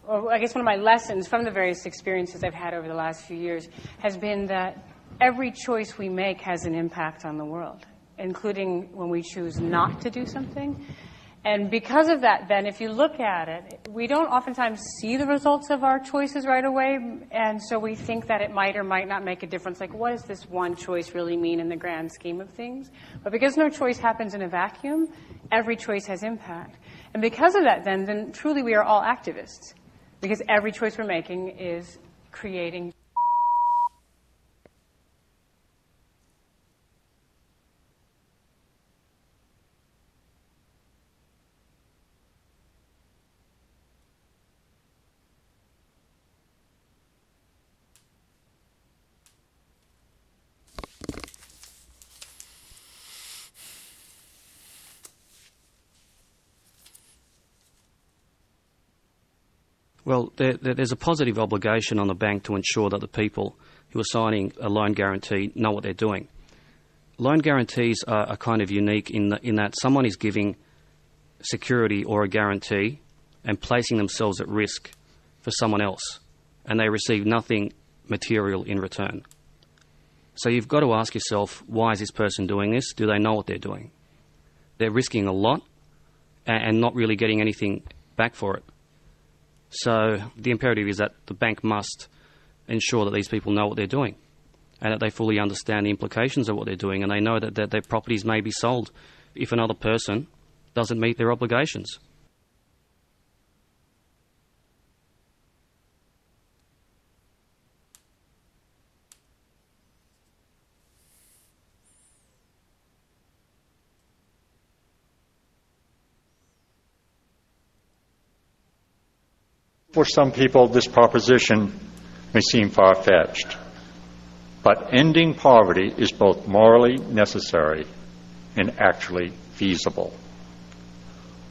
or I guess one of my lessons from the various experiences I've had over the last few years, has been that every choice we make has an impact on the world, including when we choose not to do something. And because of that, then, if you look at it, we don't oftentimes see the results of our choices right away, and so we think that it might or might not make a difference. Like, what does this one choice really mean in the grand scheme of things? But because no choice happens in a vacuum, every choice has impact. And because of that, then truly we are all activists, because every choice we're making is creating. Well, there's a positive obligation on the bank to ensure that the people who are signing a loan guarantee know what they're doing. Loan guarantees are kind of unique in that someone is giving security or a guarantee and placing themselves at risk for someone else, and they receive nothing material in return. So you've got to ask yourself, why is this person doing this? Do they know what they're doing? They're risking a lot and not really getting anything back for it. So the imperative is that the bank must ensure that these people know what they're doing and that they fully understand the implications of what they're doing, and they know that their properties may be sold if another person doesn't meet their obligations. For some people, this proposition may seem far-fetched, but ending poverty is both morally necessary and actually feasible.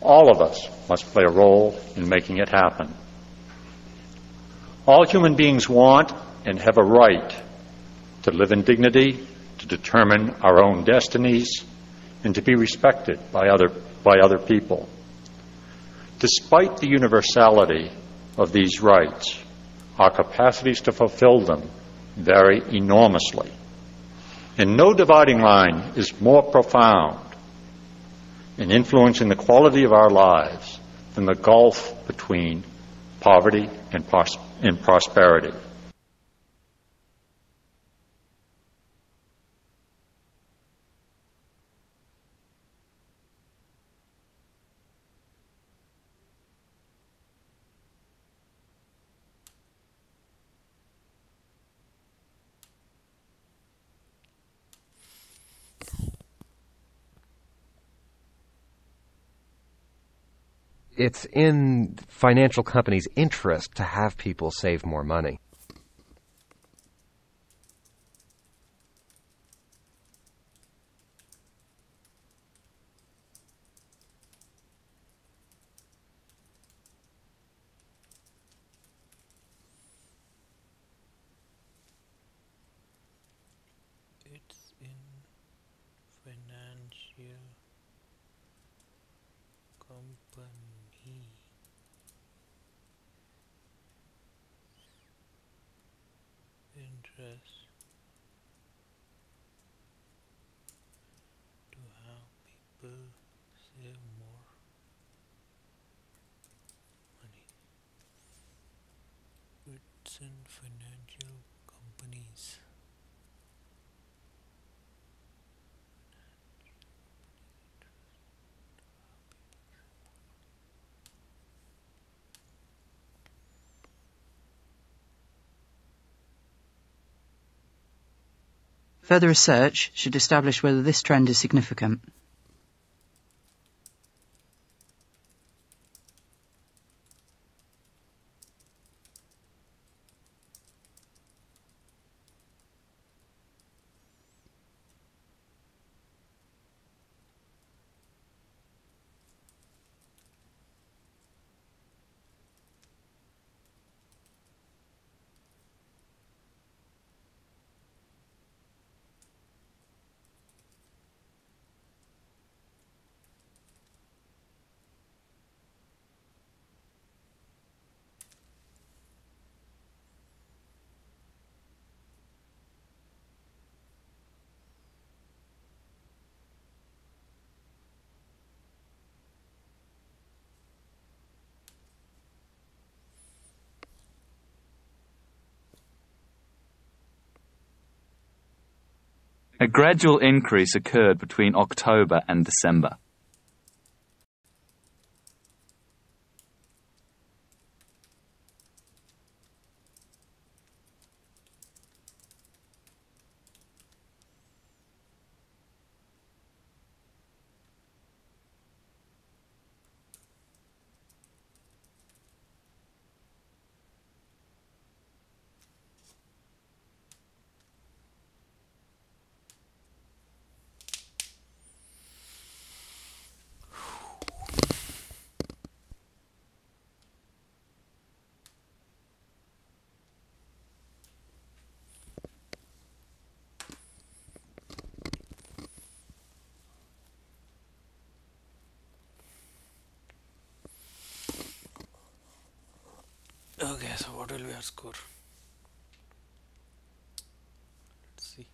All of us must play a role in making it happen. All human beings want and have a right to live in dignity, to determine our own destinies, and to be respected by other people. Despite the universality of these rights, our capacities to fulfill them vary enormously. And no dividing line is more profound in influencing the quality of our lives than the gulf between poverty and prosperity. It's in financial companies' interest to have people save more money. It's in financial company interest to have people save more in financial companies. Further research should establish whether this trend is significant. A gradual increase occurred between October and December. Okay, so what will be our score? Let's see.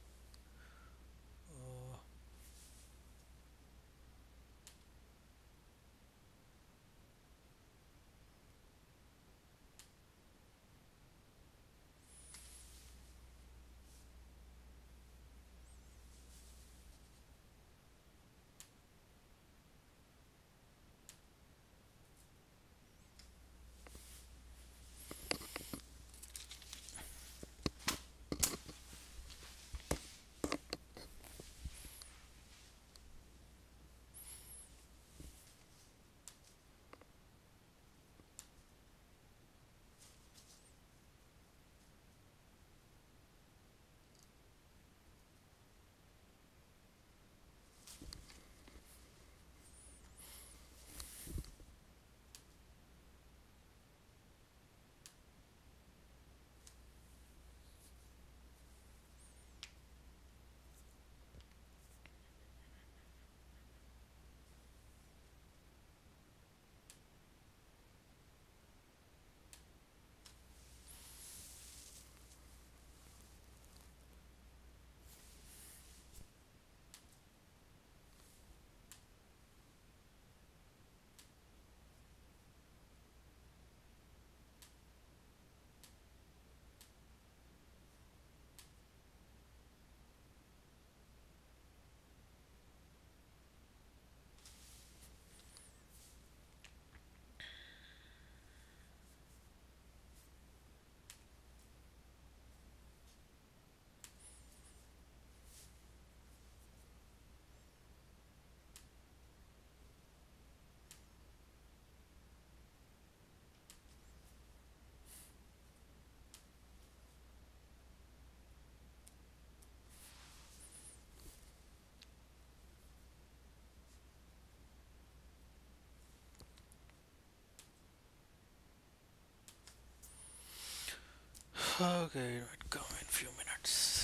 Okay, it come in few minutes.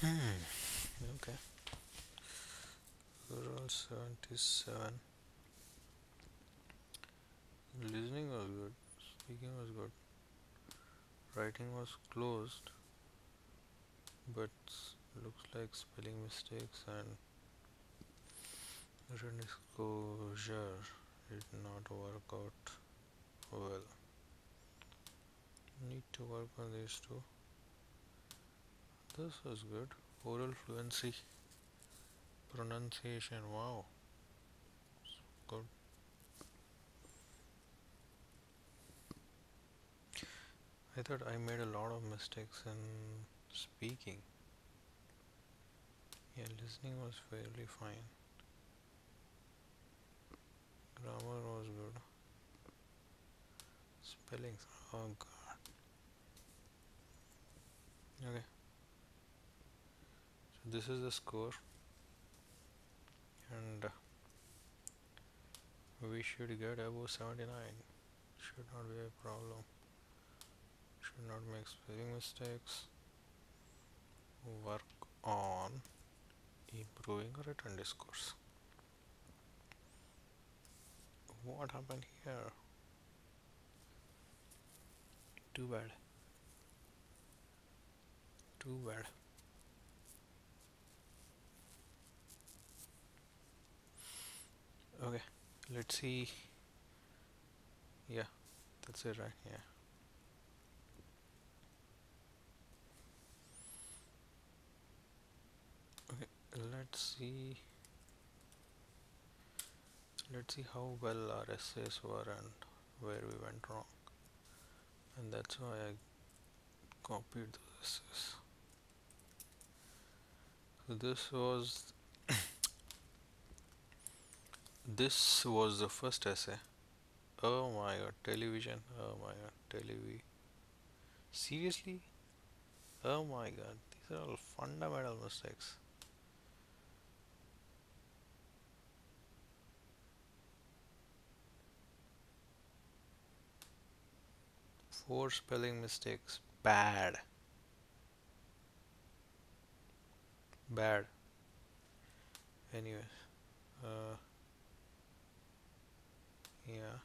Okay. Overall 77. Listening was good. Speaking was good. Writing was closed, but looks like spelling mistakes and written disclosure did not work out well. Need to work on these two. This was good. Oral fluency, pronunciation. Wow, good. I thought I made a lot of mistakes in speaking. Yeah, listening was fairly fine. Grammar was good. Spellings, oh god. Okay. So this is the score, and we should get above 79. Should not be a problem. Should not make spelling mistakes. Work on improving written discourse. What happened here? Too bad. Too bad. Okay, let's see. Yeah, that's it, right? Yeah. Okay, let's see. Let's see how well our essays were and where we went wrong. And that's why I copied those essays. So this was the first essay. Oh my god, television. Oh my god, seriously? Oh my god, these are all fundamental mistakes. Four spelling mistakes. Bad. Bad. Anyways. Yeah.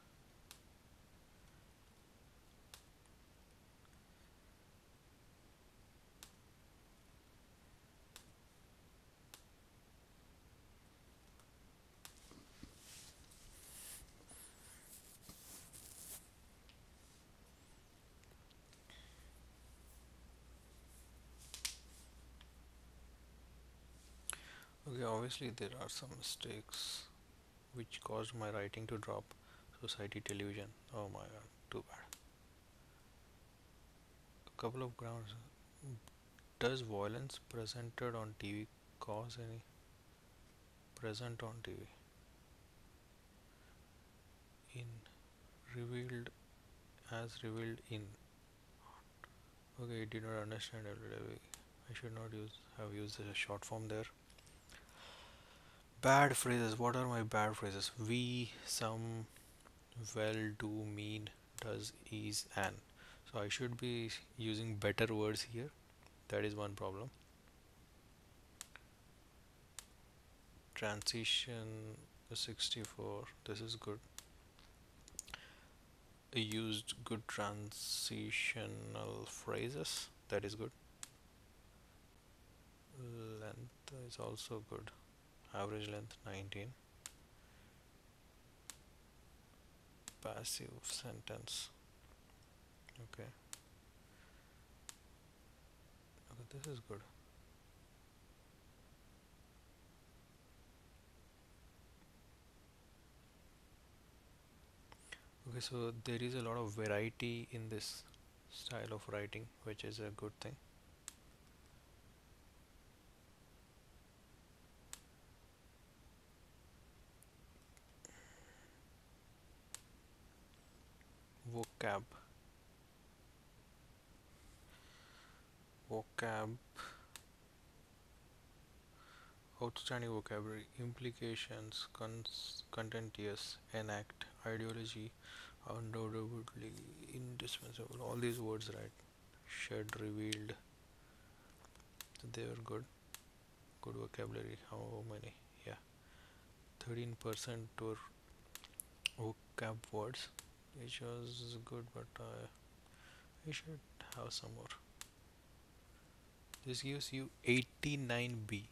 Okay, obviously there are some mistakes which caused my writing to drop. Society television. Oh my god, too bad. A couple of grounds. Does violence presented on TV cause any? Present on TV. In revealed as revealed in. Okay, I did not understand it. I should not have used a short form there. Bad phrases. What are my bad phrases? We, some, well, do, mean, does, is, and. So I should be using better words here. That is one problem. Transition 64. This is good. I used good transitional phrases. That is good. Length is also good. Average length 19. Passive sentence. Okay. Okay, this is good. Okay, so there is a lot of variety in this style of writing, which is a good thing. Vocab. Outstanding vocabulary. Implications. Content, yes. Enact. Ideology. Undoubtedly. Indispensable. All these words, right? Shed. Revealed. So they were good vocabulary. How many? Yeah, 13% were vocab words, which was good, but I should have some more. This gives you 89B.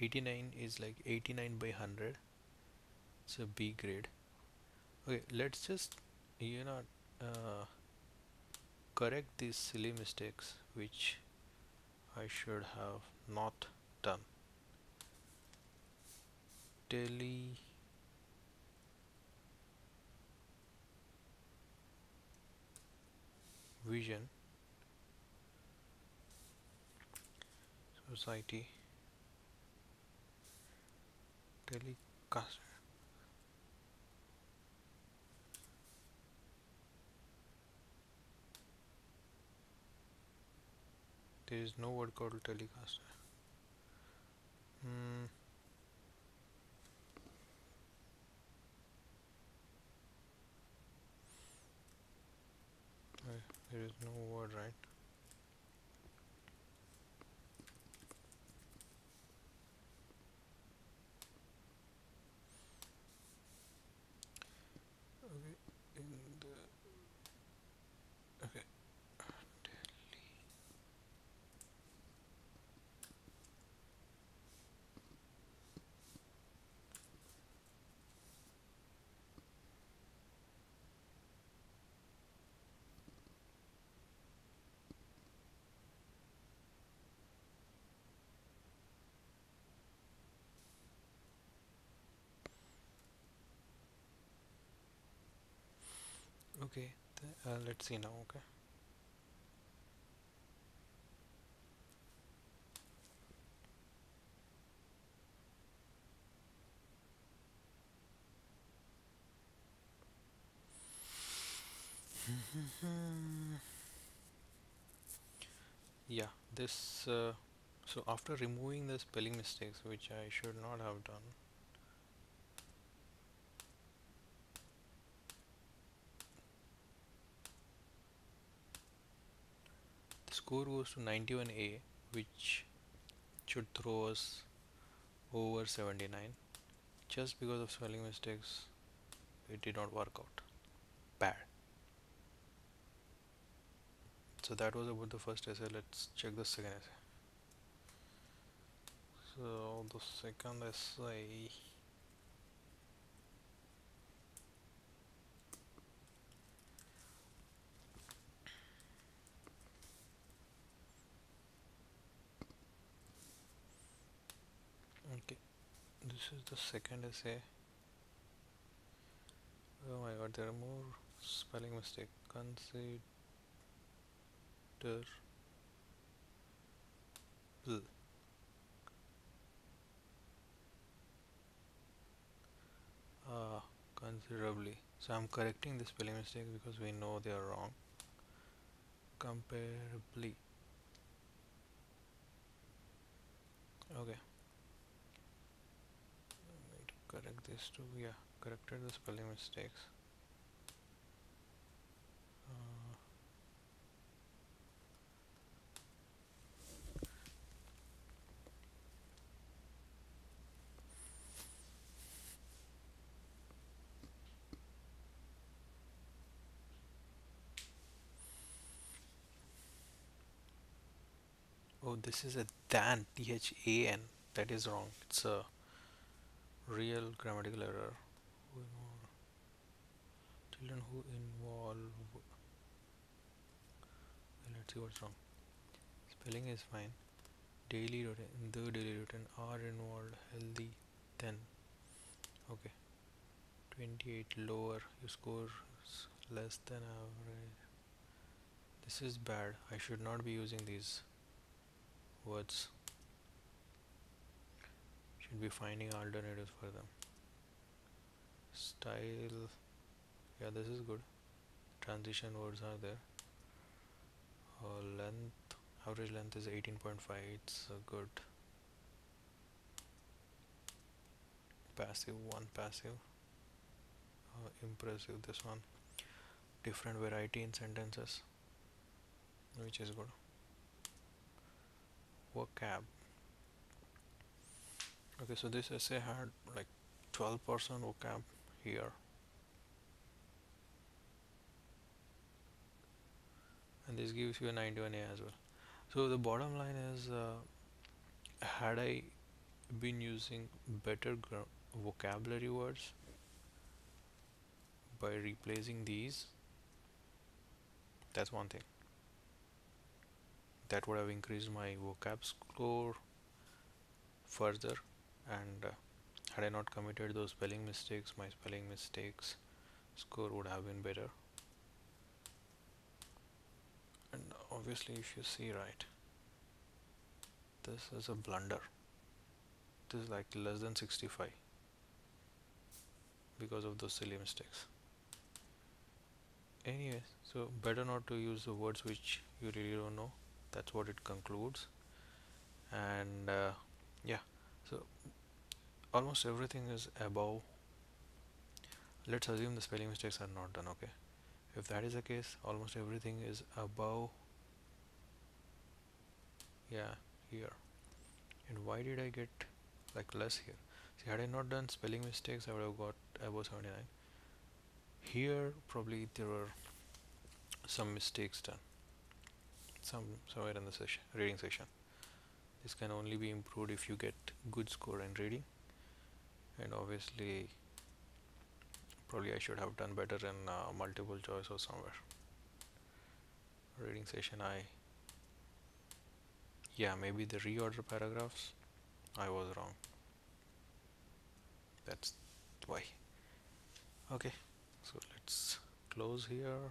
89 is like 89 by 100. It's a B grade. Okay, let's just uh, correct these silly mistakes which I should have not done. Television. Society. Telecast. There is no word called telecaster. There is no word, right? Okay, okay. Okay, let's see now. Okay. Yeah, this so after removing the spelling mistakes which I should not have done, the score goes to 91A, which should throw us over 79. Just because of spelling mistakes, it did not work out. Bad. So that was about the first essay. Let's check the second essay. So the second essay, okay, this is the second essay. Oh my god, there are more spelling mistakes. Consider considerably. So I'm correcting the spelling mistakes because we know they are wrong. Comparably. Okay. I need to correct this too. Yeah, corrected the spelling mistakes. Oh, this is a than, THAN. That is wrong. It's a real grammatical error. Children who involve. Let's see what's wrong. Spelling is fine. Daily routine, the daily routine are involved. Healthy, then. Okay. 28 lower. Your score is less than average. This is bad. I should not be using these words. Should be finding alternatives for them. Style, yeah, this is good. Transition words are there. Length, average length is 18.5. It's good. Passive, one passive. Impressive, this one. Different variety in sentences, which is good. vocab. Okay, so this essay had like 12% vocab here, and this gives you a 91A as well. So the bottom line is, had I been using better vocabulary words by replacing these, that's one thing. That would have increased my vocab score further, and had I not committed those spelling mistakes, my spelling mistakes score would have been better. And obviously, if you see, right, this is a blunder. This is like less than 65 because of those silly mistakes. Anyway, so better not to use the words which you really don't know. That's what it concludes. And yeah, so almost everything is above. Let's assume the spelling mistakes are not done. Okay, if that is the case, almost everything is above, yeah, here. And why did I get like less here? See, had I not done spelling mistakes, I would have got above 79. Here probably there were some mistakes done somewhere in the session, reading session. This can only be improved if you get good score in reading, and obviously probably I should have done better in multiple choice or somewhere. Reading session, maybe the reorder paragraphs, I was wrong. That's why. Okay, so let's close here.